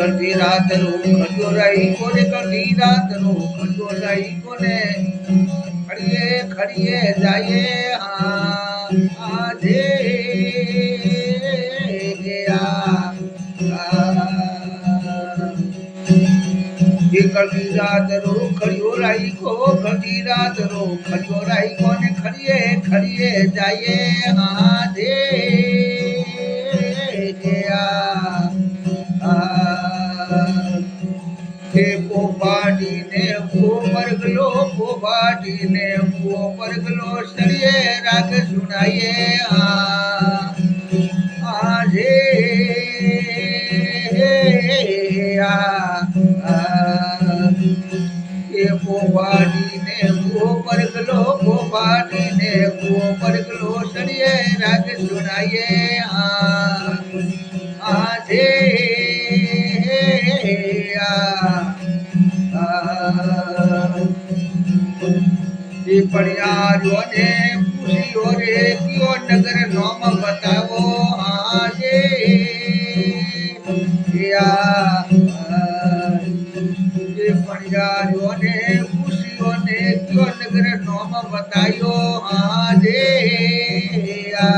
करती रात रो खजोराई कोने करती रात रो खजोराई कोने खड़िए खड़िए जाइए आधे करती रात रो खजोराई को करती रात रो खजोराई कोने खड़िए खड़िए जाइए आधे पोपाटी ने वो परगलो पोपाटी ने वो परगलो सरिये राग सुनाइए आजे पोपाटी ने वो पोपाटी ने वो परगलो सरिये राग सुनाइए आजे परियारो ने पूछियो रे क्यों नगर नाम बताओ आजे या परियारो ने पूछियो ने क्यों नगर नाम बतायो आजे या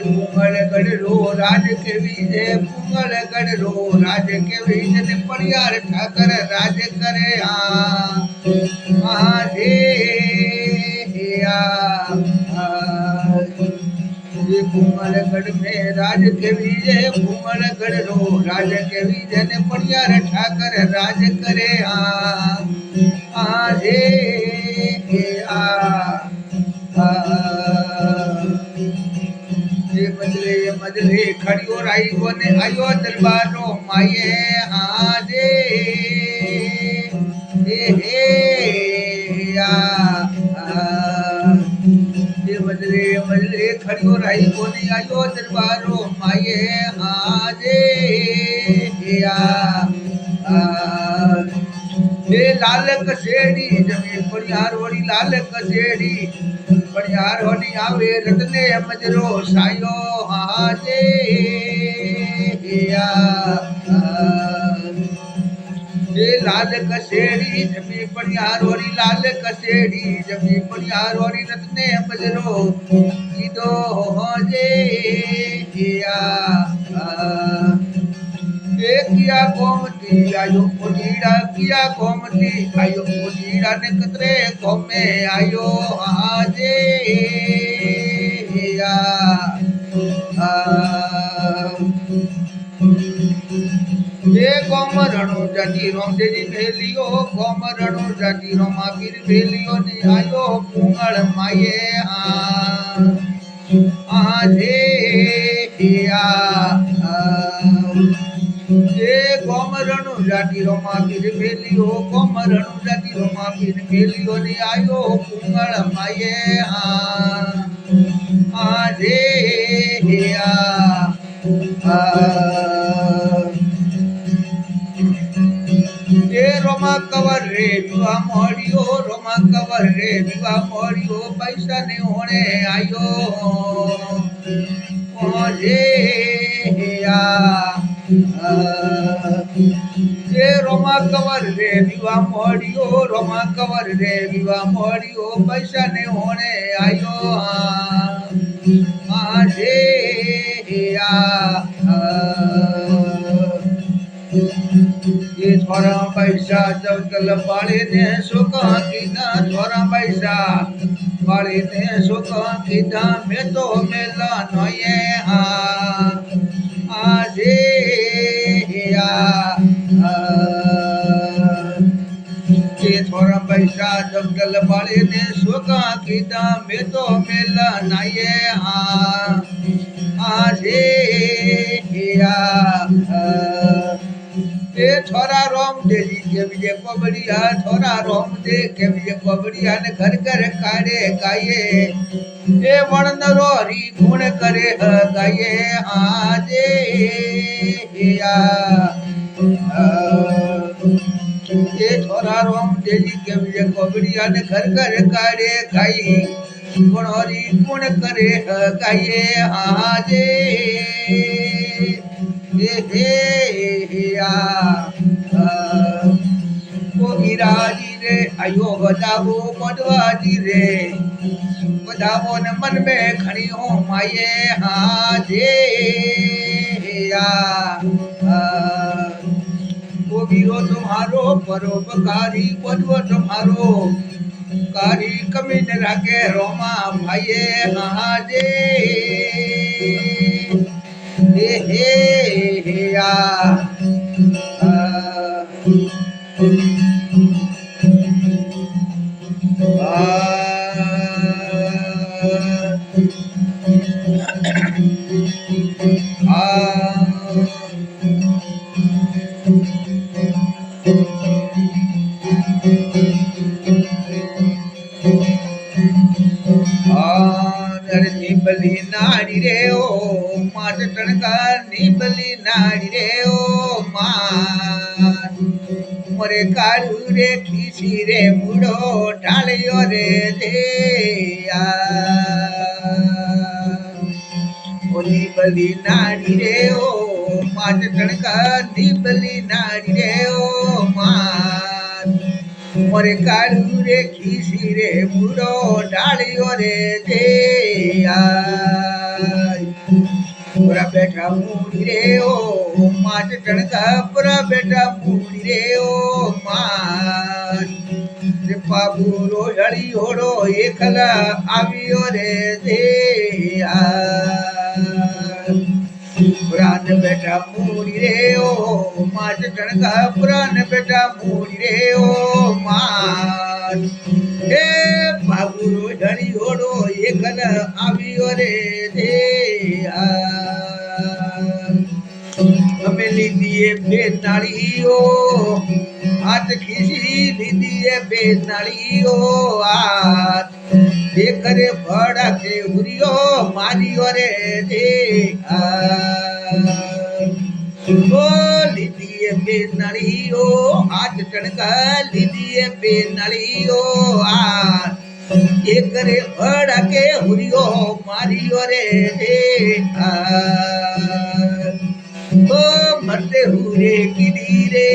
पुंगलगढ़ रो राज के विजय पुंगलगढ़ रो राज के विजय परियार ठाकर राज करे पुंगलगढ़ में राज के विजय पुंगलगढ़ रो राज के विजय ने परियार ठाकर राज करे मजरे खड़ियो राई कोने आयो दरबारो माये आजे मजरे खड़ियो राई कोने आयो दरबारो माये आजे लाल कसेड़ी जमी परियार वाली लाल कसेड़ी परियार होनी आवे रतने मजरो सायो हाजे लाल कसेड़ी जमी परियार वाली लाल कसेड़ी जमी परियार वाली रतने मजरो कीदो हाजे किया गोमती आयो कोडीड़ा किया गोमती आयो कोडीड़ा ने कतरे गोमे आयो आजे ये गोमरणो जाती रोम देजी भेलियो गोमरणो जाती रोमा पीर भेलियो ने आयो पुंगल माये आजे गोमरणु जाती रोमा पीर भेलियो गोमरणु जाती रोमा पीर भेलियो ने आयो पुंगल माये आजे रोमा कवर रे विवाह मोड़ियो रोमा कवर रे विवाह मोड़ियो पैसा ने होने आयो ये रोमा कवर रे विवाह मोड़ियो रोमा कवर रे विवाह मोड़ियो पैसा ने होने आयो आजे ये थोड़ा पैसा जब कल पाले ने सुखा कीधा थोड़ा पैसा पाले ने सुखा कीधा मैं तो मेला नये आजे ये थोड़ा पैसा जब कल पाले ने सुखा कीधा मैं तो मेला नये आजे छोरा रोम देली के विजय कोबड़िया छोरा रोम दे के विजय कोबड़िया ने घर घर काड़े गाये ए वर्णरो हरि गुण करे गाये आजे એ છોરા રોમ દેજી કેવી કોબડિયા ને ઘર ઘર કાઢે ખાઈ પણ હરી કોણ કરે ગાયે હાજે હે કોગીરાજી રે આયો બતાવો પડવાજી રે બતાવો ને મન में खड़ी हो माये हाजे कोगीरो तुम्हारो परोपकारी बदव तुम्हारो कारी कमी न राखे रोमा भाई हाजे हे निबली नाड़ी रे ओ माट टणका निबली नाड़ी रे ओ माट मरे काळू रे खीसी रे मुड़ो ढालियो रे दे ओ निबली नाड़ी रे ओ माट टणका निबली नाड़ी रे ओ माट मोरे काळू रे खीसी रे मुड़ो डालियो रे दे पूरा बैठा मूड़ी रे ओ माट टणका पूरा बैठा मूड़ी रे ओ माट रे बाबू रोहड़ी होड़ो एकला आवियो रे दे पुरान बेटा मूड़ी रे ओ माट टणका पुरान बेटा मूड़ी रे ओ माट हे बाबू रोहड़ी होड़ो एकल आवियो रे दे हमें लीजिए बेनाली ओ हाथ खींची लीजिए बेनाली ओ हाथ देखरे बड़ा के हुरियो मारियो रे दे ओ लीजिए बेनाली ओ हाथ टणका लीजिए बेनाली ओ हाथ देखरे बड़ा के हुरियो मारियो रे दे ओ मरते हुए किदी रे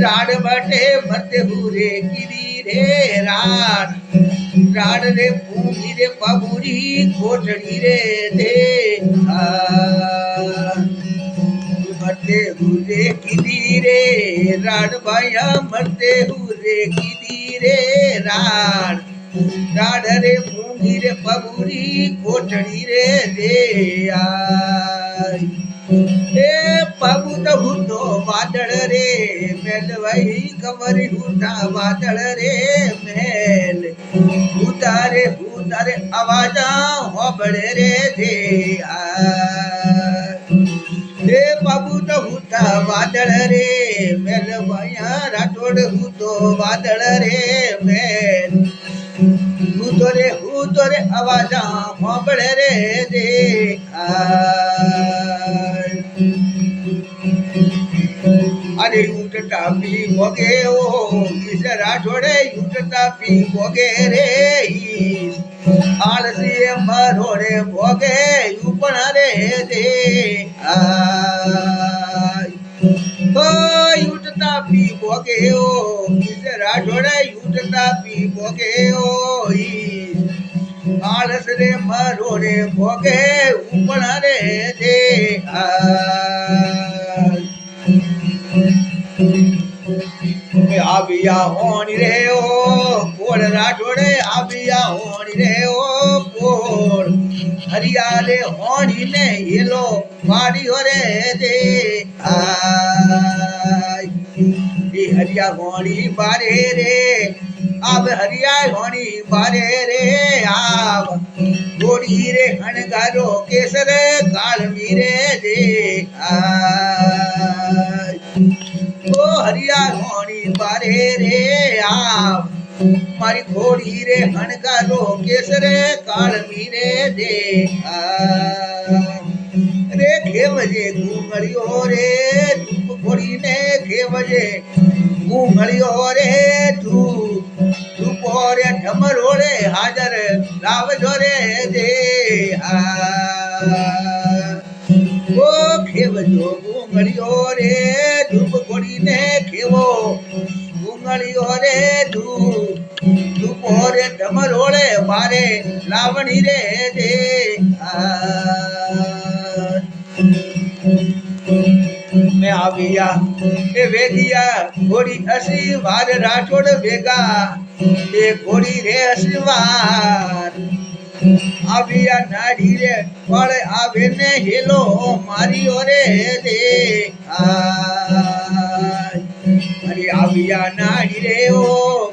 राड बटे मरते हुए किदी रे राड रे भूमि रे बाबूरी कोठड़ी रे दे मरते हुए किदी रे राड भाया मरते हुए किदी रे राड रे भूमि रे बाबूरी कोठड़ी रे दे हे बाबू तो वादळ रे मेल वही कमरी हुता वादळ रे मेल उतारे आवाजा होबळे रे दे हे बाबू तो हुता वादळ रे मेल वया राठोड हुतो वादळ रे मेल हुतो रे आवाजा होबळे रे दे अरे उठता पी बोगे ओ किसरा छोड़े उठता पी बोगे रे आलसी मरोड़े बोगे ऊपर रे दे उठता पी बोगे ओ किसरा छोड़े उठता पी बोगे ओ आलस रे मरोड़े बोगे ऊपर रे दे आबिया होनी रे ओ पोड़ राठोड़े आबिया होनी रे ओ पोड़ हरियाले होनी ने येलो वाड़ी हो रे दे हरिया होनी बारे रे अब हरिया होनी बारे रे आब गोड़ी रे हणगारो केसर काल मीरे दे ओ हरिया होनी बारे रे आप मारी घोड़ी रे हणगारो केसरे काल मीरे दे रे खेवजे घूंगड़ियो रे धूप घोड़ी ने खेवजे ઉંગળીઓ રે ધૂપો રે ઢમરો રે હાજર લાવજો રે દે ઓ ખેવજો ઉંગળીઓ રે ધૂપ ગોળીને ખેવો ઉંગળીઓ રે ધૂપો રે ઢમરો રે મારે લાવણી રે દે मैं आविया ए वेगिया घोड़ी असी वार राठोड़ वेगा ए घोड़ी रे असी वार आविया नाड़ी रे पड़ आवे ने हेलो मारी ओरे दे अरे आविया नाड़ी रे ओ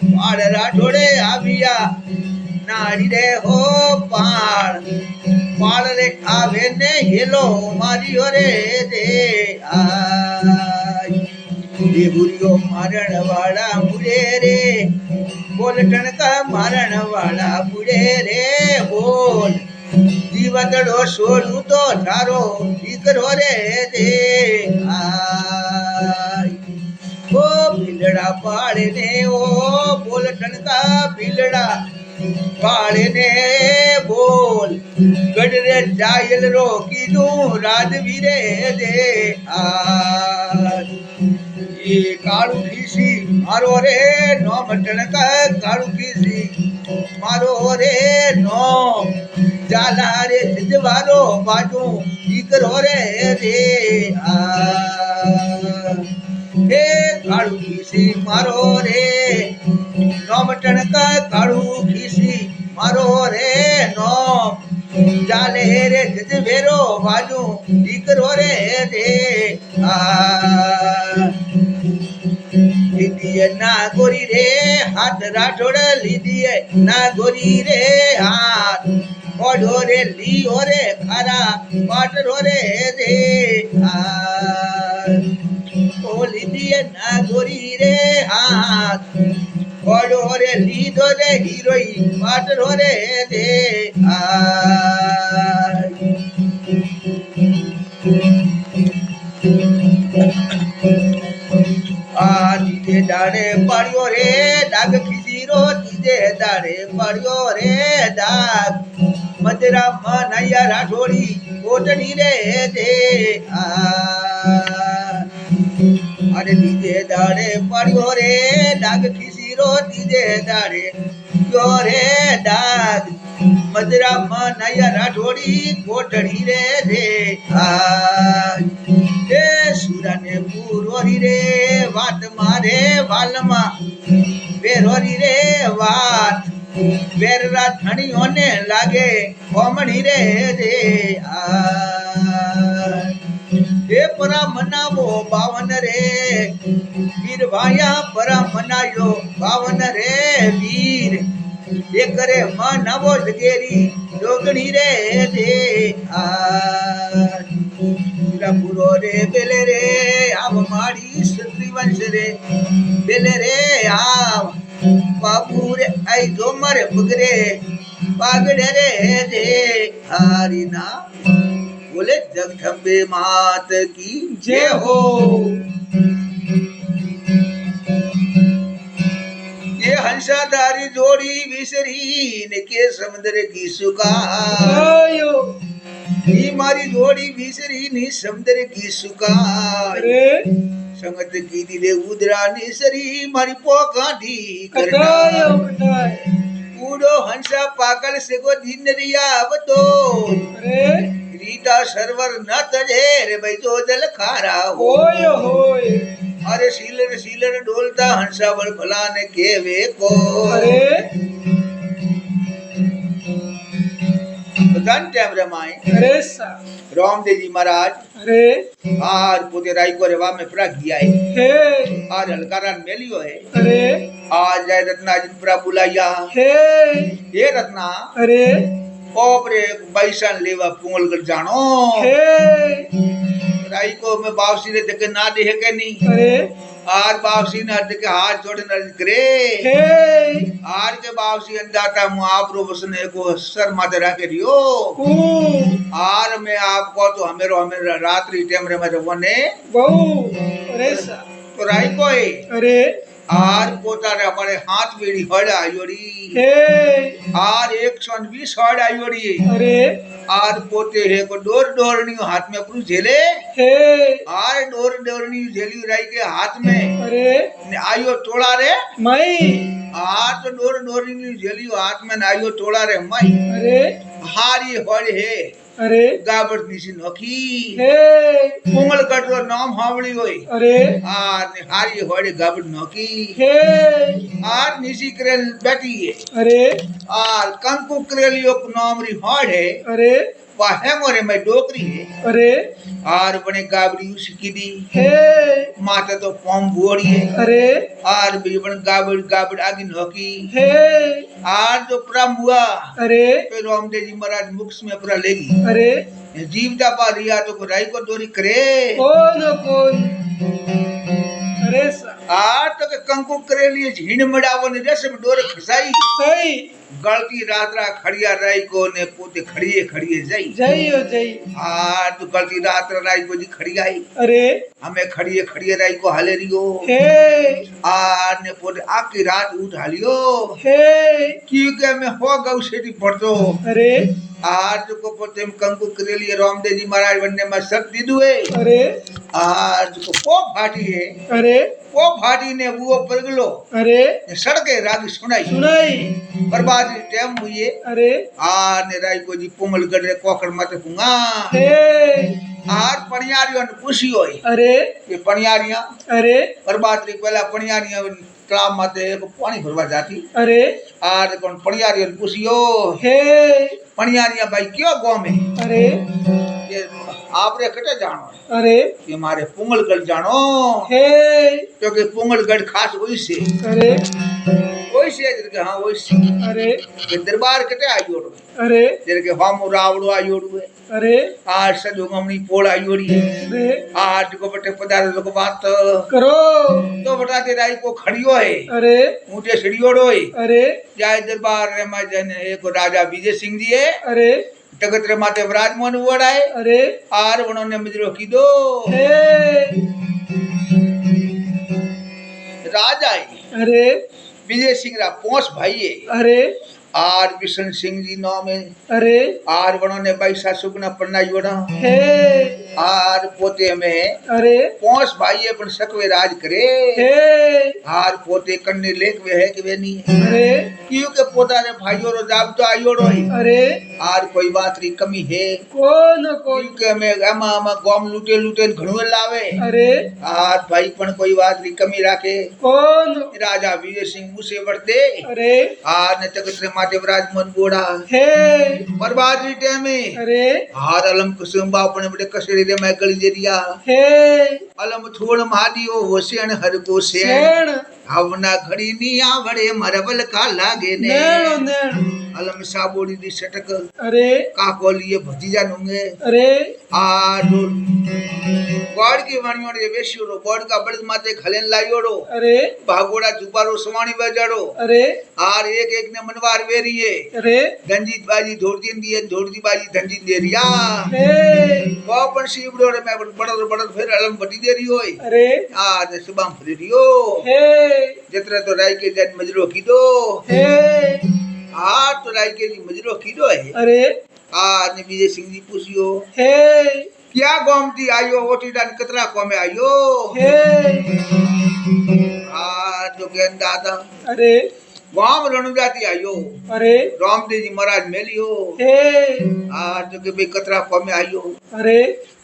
पाड़ राठोड़े आविया नाड़ी रे हो पाड़ रे आवे ने हेलो मारी ओरे दे ये बुरियो मारण वाला मुड़े रे बोल टणका मारण वाला मुड़े रे बोल जीवतड़ो सोड़ू तो थारो दीकरो रे दे ओ बिलड़ा पाड़े ने ओ बोल टणका बिलड़ा पाड़े ने बोल गडरे जायल रो कीधू राजवीरे दे ये काळू खीसी मारो रे नो मटन का काळू खीसी मारो रे नो जाला रे जवारो बाजू दीकरो रे दे हे काळू खीसी मारो रे नो मटन का काळू खीसी मारो रे नो जाले रे जवेरो बाजू दीकरो रे दे लीदिए ना गोरी रे हाथ राठोड़ लीदिए ना गोरी रे हाथ ओढ़ो रे लियो रे खारा पाटरो रे दे ओ लीदिए ना गोरी रे हाथ ओढ़ो रे लीदो रे हीरोई पाटरो रे दे तीजे दाड़े पड़ियो रे दाग खीसीरो तीजे दाड़े पड़ियो रे दाग मजरा मनैया राठोड़ी कोटनी रे दे अरे तीजे दाड़े पड़ियो रे दाग खीसीरो तीजे दाड़े यो रे दाग मजरा मनैया राठोड़ी कोटनी रे दे सुराने पूरोरी रे वाट मारे वालमा बेरोरी रे वाट बेररा धणी होने लागे कोमणी रे दे हे परा मनावो बावन रे वीर भाया परा मनायो बावन रे वीर ये करे मनावो जगेरी जोगणी रे दे पूरो रे बेले रे आव माड़ी क्षत्रि वंश रे बेले रे आव बाबू रे आई जोमर बगरे पागड़े रे दे हरि ना बोले जगदम्बे मात की जय हो। ये हंसाधारी जोड़ी विसरी ने के समुद्र की सुकार ये मारी जोड़ी विसरी नी समुद्र की सुकार संगत की दिले उदरा निसरी मारी पोकाठी करना उड़ो हंसा पागल से को दिन रिया बतो रीता सरवर न तजे रे भाई तो जल खारा होय होय अरे सीलन सीलन डोलता हंसा बल भला ने केवे को अरे बदान टाइम रमाए अरे सा रामदेव जी महाराज अरे आर पोते राई को रेवा में प्रा किया है आज हलकारान मेलियो है अरे आज जाय रत्ना जिन प्रा बुलाया है ये रत्ना अरे ओपरे बैसन लेवा पुंगल कर जानो हे राई को में बावसी ने देखे ना देखे के नहीं अरे आज बावसी ने देखे हाथ जोड़े न करे हे आज के बावसी अंदाता मु आप रो बसने को सर माथे राखे रियो आर में आपको तो हमें रात्रि टाइम रे में वने बहु अरे सा तो राई कोई अरे आर पोतारे हमारे हाथ बेड़ी हड़ आयोड़ी हे आर 120 हड़ आयोड़ी अरे आर पोते है को डोर डोरनी हाथ में अपनी झेले हे आर डोर डोरनी झेली राई के हाथ में अरे ने आयो टोला रे मई आर तो डोर डोरनी झेली हाथ में आयो टोला रे मई अरे हारी हड़ है अरे गाबड़ निसी नोखी हे कोमल गढ़ नाम हावड़ी होई अरे आर ने हारी हड़ गाबड़ नोखी हे आर निसी करेल बैठी है अरे आर कंकु करेलियो नाम री हड़ है अरे वाहे मोरे में डोकरी है अरे आर बने गाबड़ी उसकी दी हे माता तो पॉम बोड़ी है अरे आर भी बन गाबड़ गाबड़ आगी नोकी हे आर जो प्रम हुआ अरे पे रामदेव जी महाराज मुक्स में पूरा लेगी अरे जीवता पा रिया तो राई को दोरी करे कौन अरे आर तो के कंकु करे लिए झीण मड़ावो ने जैसे डोर खसाई सही गलती रात रा खड़िया राई को ने पोते खड़िए खड़िए जाई जय हो जय आर तो गलती रात रा राई को जी खड़ी आई अरे हमें खड़िए खड़िए राई को हाले रियो हे आर ने पोते आकी रात उठ हालियो हे क्योंकि मैं हो गौ सेठी पड़तो अरे आज को पोते कंकु करे लिए रामदेव जी महाराज बनने में सब दीदू है अरे आज को पो फाटी है अरे वो फाटी ने वो परगलो अरे सड़के राग सुनाई सुनाई बर्बाद टाइम हुई है अरे आर ने राई को जी पोमल गढ़ कोकड़ मत पुंगा हे आर पणियारियों ने पूछी होई अरे ये पणियारियां अरे बर्बाद री पहला पणियारियां तालाब माते को पानी भरवा जाती अरे आर कौन पणियारियों ने पूछियो हे पणियारियां भाई क्यों गांव में अरे ये आप रे कटे जानो है अरे ये मारे पुंगलगढ़ जानो हे क्योंकि पुंगलगढ़ खास वही से अरे जरके हाँ वही से अरे ये दरबार कटे आयोड़ अरे जरके हम रावड़ो आयोड़ है अरे आज सजो गमनी पोड़ आयोड़ी है अरे आज को बटे पदार्थ को बात करो तो बटा ते राई को खड़ियो है अरे ऊंचे सीढ़ियोड़ो है अरे जाय दरबार रे में जन एक राजा विजय सिंह जी है अरे तगत रे माते विराजमान हुआ है अरे आर उन्होंने मिजरो की दो हे राजा है अरे विजय सिंह रा पोस भाई है अरे आर बिशन सिंह जी नाम है अरे आर उन्होंने बैसा सुगना पन्नाई ओढ़ा हे आर पोते में अरे पोस भाई अपन सकवे राज करे हे आर पोते कन्ने लेख वे है कि वे नहीं है अरे क्योंकि पोता रे भाइयों रो जाब तो आयोड़ो है अरे आर कोई बात री कमी है कौन क्योंकि मैं गामा गम लूटे लूटे घणो लावे अरे आर भाई पण कोई बात री कमी राखे कौन राजा विजय सिंह मुझसे बढ़ते अरे आर ने तगत रे माते विराजमान बोड़ा हे बर्बाद री टाइम में अरे हार अलम कुसुम बापने बड़े कसड़ी रे मैं गली जरिया हे अलम थोड़ महादियो होसेन हर को सेन सेण हवना घड़ी नी आवड़े मरबल का लागे ने नैण नैण अलम साबोड़ी दी सटक अरे काको लिए भतीजा नुंगे अरे आडो गॉड की वाणियों रे वेशियोड़ो गॉड का बड़द माते खलेन लायोड़ो अरे भागोड़ा जुबारो सवाणी बजाड़ो अरे आर एक एक ने मनवार वेरी है अरे धनजीत बाजी धोड़ती दिए धोड़ती बाजी धनजीत दे रिया हे वापन सीबड़ो रे मैं बड़द बड़द फिर अलम भटी दे रही होय अरे आज सुबह फिर रियो हे जितना तो राय के जन मजरो की दो हे आज तो राय के मजरो की दो है अरे आज ने विजय सिंह जी पूछियो हे क्या गोमती आयो ओटी डान कतरा को में आयो हे आज तो ज्ञान दादा अरे वाम रणु जाती आयो अरे रामदेव जी महाराज मेलियो हे आज तो के बे कतरा को में आयो अरे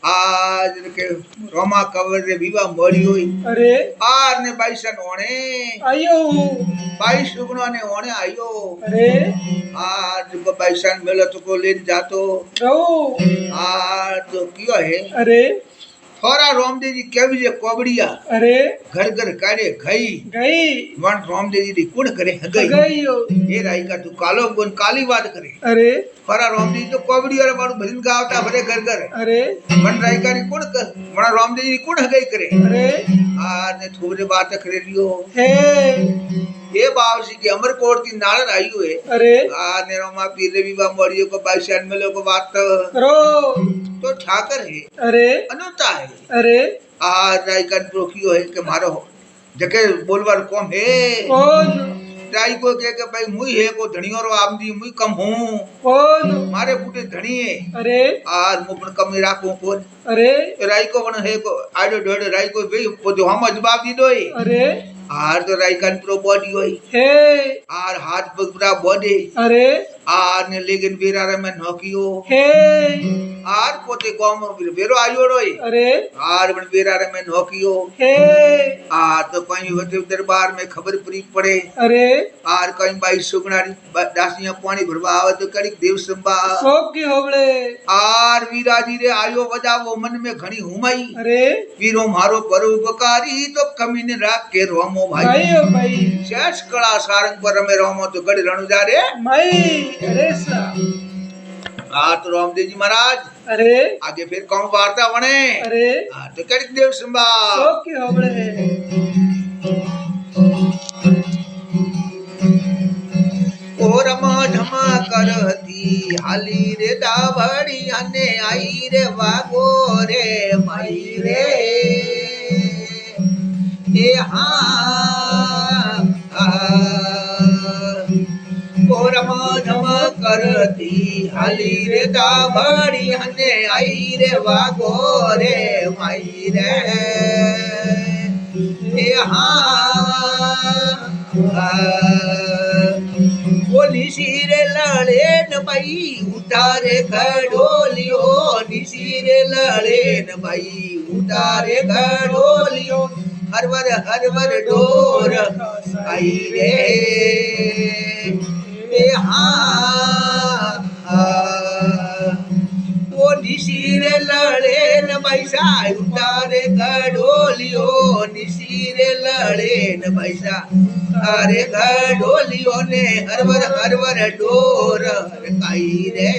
आज के रोमा कवर रे विवा मरी हुई अरे आर ने बाईसन ओणे आयो 22 सुगुणों ने ओणे आयो अरे आज को बाईसन मेलो तो को ले जातो रहो आज तो क्यों है अरे थोड़ा रामदेव जी केवी जे कोबड़िया अरे घर घर काढ़े गई गई वन रामदेव जी दी कुण करे गई गई ए राई का तू कालो गुन काली बात करे अरे थोड़ा रामदेव जी तो कोबड़ी वाला बारू भजन गावता भरे घर घर अरे मन राई का री कुण कर मना रामदेव जी कुण गई करे अरे आज ने थोड़े बात करे लियो हे ये बावसी की अमरकोट की नालन आई हुए अरे आज ने रोमा पीर रे विवा मरियो को बाईसन मेलो को बात करो तो ठाकर है अरे अनुता है अरे આ રાયકન પ્રોખ્યો હે કે મારો જકે બોલવાર કોમ હે કોણ રાઈ को के भाई मुई है को धणियो रो आमदी मुई कम हूं કોણ मारे पुटे धणी है अरे आर मु पण कम राखो कोन अरे राई को पण है को आडो ढोड राई को भाई पोजो हम जवाब दी दोई अरे आर तो राई कान प्रो बॉडी होई हे आर हाथ बगरा बॉडी अरे आर ने लेकिन बेरारे में नोकियो हे आर पोते गांव में बेरो आयो रोई अरे आर बन बेरारे में नोकियो हे आर तो कहीं वटे दरबार में खबर पड़ी पड़े अरे आर कहीं बाई सुगनारी दासियां पानी भरवा आवे तो कड़ी देव संबा शोक की होबड़े आर वीराजी रे आयो वजावो मन में घणी हुमाई अरे वीरो मारो परोपकारी तो कमी ने राख के रोमो भाई भाई ओ भाई शेष कला सारंग पर में रोमो तो गड़ी रणु जा रे माई अरे सा तो रामदेव जी महाराज अरे आगे फिर कौन वार्ता बने अरे तो कड़ी देव संबा शोक की होबड़े ओ रमा झमा करती हाली रे दावड़ी अने आई रे वागो रे माई रे ए हाँ ओ रमा झमा करती हाली रे दावड़ी अने आई रे वागो रे माई रे ए हाँ बोली सीरे लड़े न भाई उतारे घड़ोलियो निसीरे लड़े न भाई उतारे घड़ोलियो हरवर डोर आई रे ए हाँ वो निसीरे लड़े न भैसा उतारे घड़ोलियो निसीरे लड़े न भैसा अरे घड़ोलियो ने हरवर डोर काई रे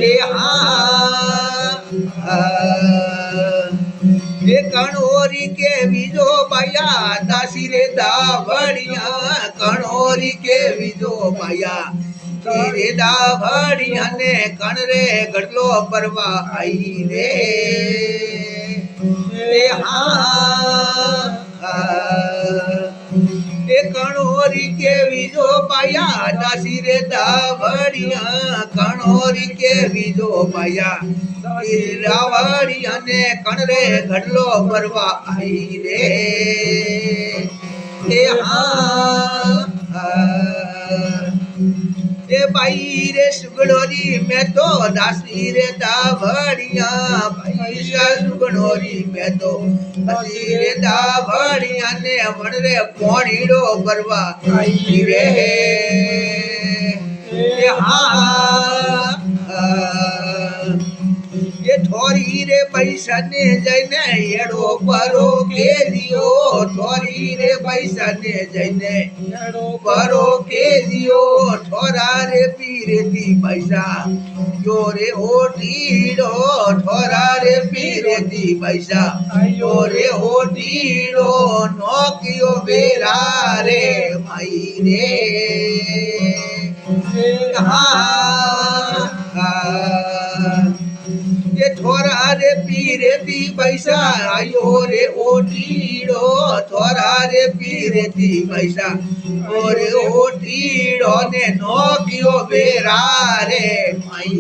ए हाँ ये कणोरी के बीजो भैया दासी रे दावड़िया कणोरी के बीजो भैया रे दावड़िया ने कण रे गडलो परवा आई रे ए हाँ ए कणोरी के बीजो पाया दासी रे दावड़िया कणोरी के बीजो पाया रावड़िया ने कण रे घडलो परवा आई रे ए हाँ ए भाई रे सुगड़ोरी में तो दासी रे दावड़िया भाई सुगड़ोरी में तो दासी रे दावड़िया ने मन रे पोणीड़ो परवा आई रे ए हाँ ये थोड़ी रे पैसा ने जने एड़ो परो के दियो थोड़ी रे पैसा ने जने एड़ो परो के दियो थोड़ा रे पीरे दी पैसा यो रे ओटीड़ो थोड़ा रे पीरे दी पैसा यो रे ओटीड़ो नोकियो बेरा रे माई रे हाँ ये थोड़ा रे पीरे दी पैसा आयो रे ओटीड़ो थोड़ा रे पीरे दी पैसा और ओटीड़ो ने नोकियो बेरा रे माई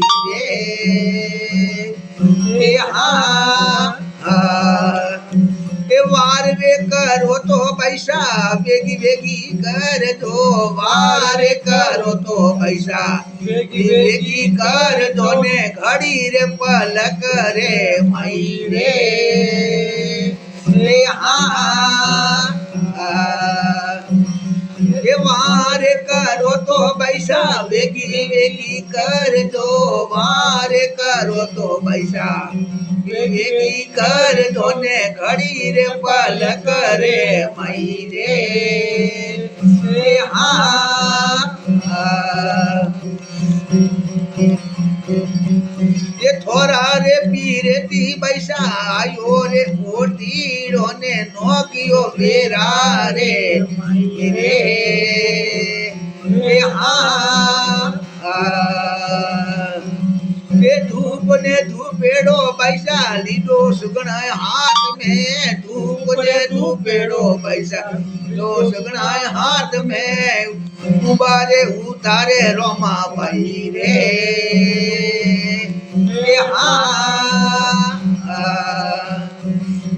रे हाँ वार वे करो तो पैसा बेगी बेगी कर दो वार करो तो पैसा बेगी बेगी कर दो ने घड़ी रे पलक रे माई रे हाँ ये वार करो तो पैसा बेगी बेगी कर दो वार करो तो पैसा बेगी कर दो ने घड़ी रे पलक रे माई रे हाँ ये थोड़ा रे पीरे दी पैसा आयो रे ओटीड़ो ने नोकियो बेरा रे माई रे हाँ ये धूप ने धूपेड़ो पैसा लीधो सुगणाए हाथ में धूप दे धूपेड़ो पैसा लो सुगणाए हाथ में उबारे उतारे रोमा भाई रे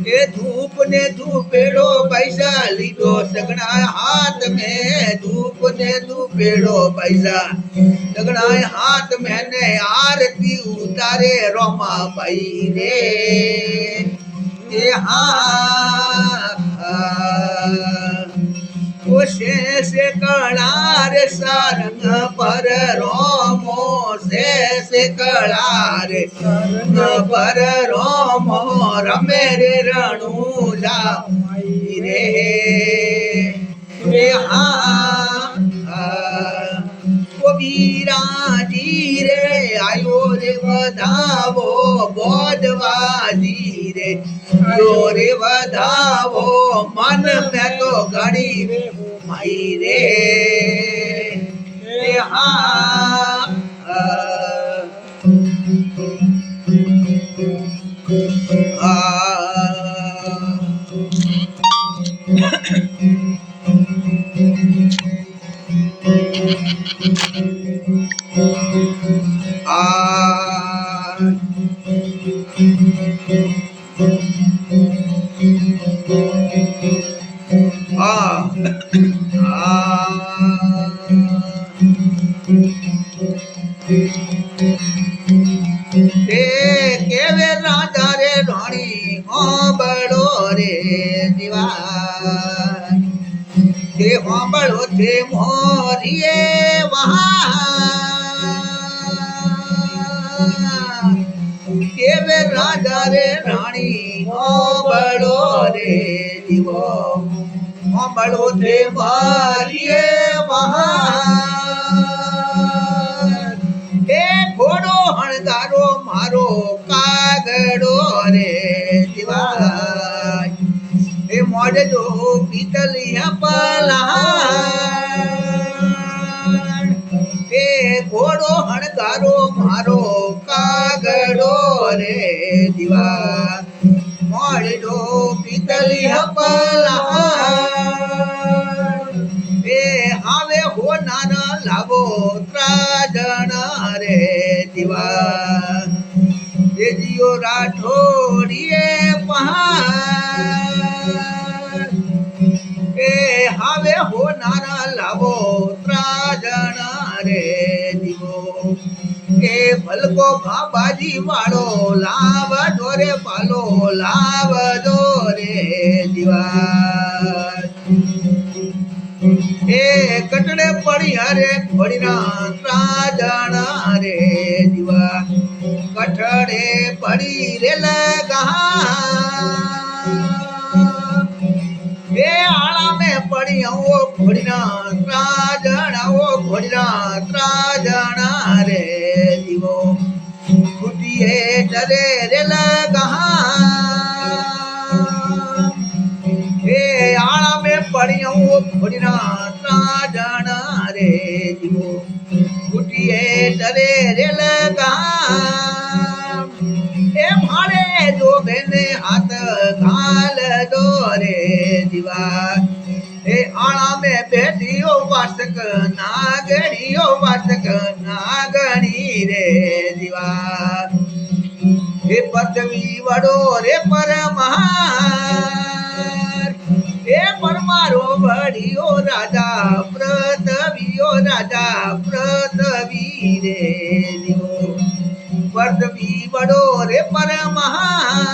के धूप ने धूपेड़ो पैसा लीधो सगना हाथ में धूप ने धूपेड़ो पैसा सगना हाथ में ने आरती उतारे रोमा भाई रे से कलार सारंग पर रोमो से कलार सारंग पर रोमो रमे रे रणु जा रे वीराजी रे आयो रे वधावो बोधवाजी रे आयो रे वधावो मन में तो घड़ी माई रे केवे राजा रे रानी हो बड़ो रे दीवार के हो बड़ो थे मोरिए वहाँ केवे राजा रे रानी हो बड़ो रे दीवो हो बड़ो थे मोरिए वहाँ घोड़ो हणगारो मारो कागड़ो रे दीवार ए मोड़ जो पीतलिया पलाड़ ए घोड़ो हणगारो मारो कागड़ो रे दीवार मोड़ जो पीतलिया पलाड़ ए हावे हो नाना लावो त्राजन रे दीवार ये जियो राठौड़िए पहाड़ ए हावे हो नाना लावो त्राजन रे दीवो ए भलको भाबाजी वालो लाव जोरे पालो लाव जोरे दीवार ए कटड़े पड़ी हरे घोड़ी ना त्राजन रे दीवा कटड़े पड़ी रे लगा ए आला में पड़ी वो घोड़ी ना त्राजन वो घोड़ी ना त्राजन रे दीवो कुटिए डरे रे लगा ए आला में पड़ी वो घोड़ी ना त्राजन रे दीवो कुटिए डरे रे लगा ए मारे जो बेने हाथ घाल दो रे दीवा ए आला में बैठियो वासक नागड़ियो वासक नागणी रे दीवा ए पदवी वडो रे परमहार ए परमारो बड़ियो राजा पृथ्वी रे दिवो पृथ्वी बड़ो रे परमहार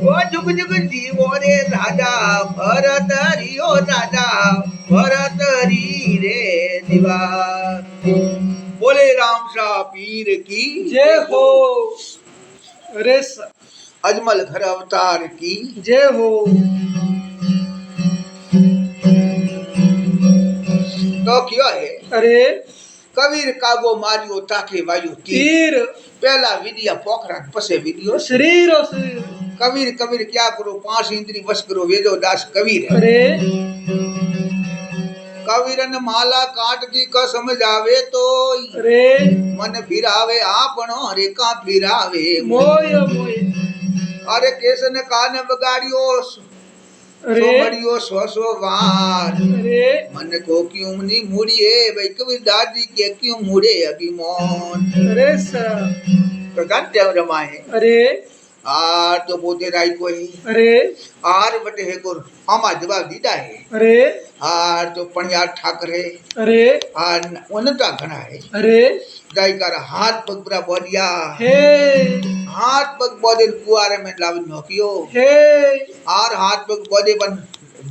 ओ जुग जुग जीवो रे राजा भरतरी रे दिवा बोले राम शाह पीर की जय हो। अरे अजमल घर अवतार की जय हो। तो क्यों है अरे कबीर कागो मारियो ताके वायु तीर पहला विद्या पोखरा पसे विडियो शरीर और शरीर कबीर क्या करो 5 इंद्री वश करो वेदो दास कबीर है। अरे कबीर ने माला काट की कसम जावे तो रे मन फिरावे आपनो रेखा फिरावे मोय मोय अरे केसन कान बगाड़ियो रे सोमड़ियो सो वार रे मन को क्यों नहीं मुड़िए भाई कबीर दादी के क्यों मुड़े अभिमान रे सा तो जानते हो रमाए अरे आर तो बोते राई कोई अरे आर बटे है को आमा जवाब दीदा है अरे आर तो पणियार ठाकरे अरे आर उनता घना है अरे दाई कर हाथ पग पूरा बोलिया हे हाथ पग बोदे कुआरे में लावे नोकियो हे आर हाथ पग बोदे बन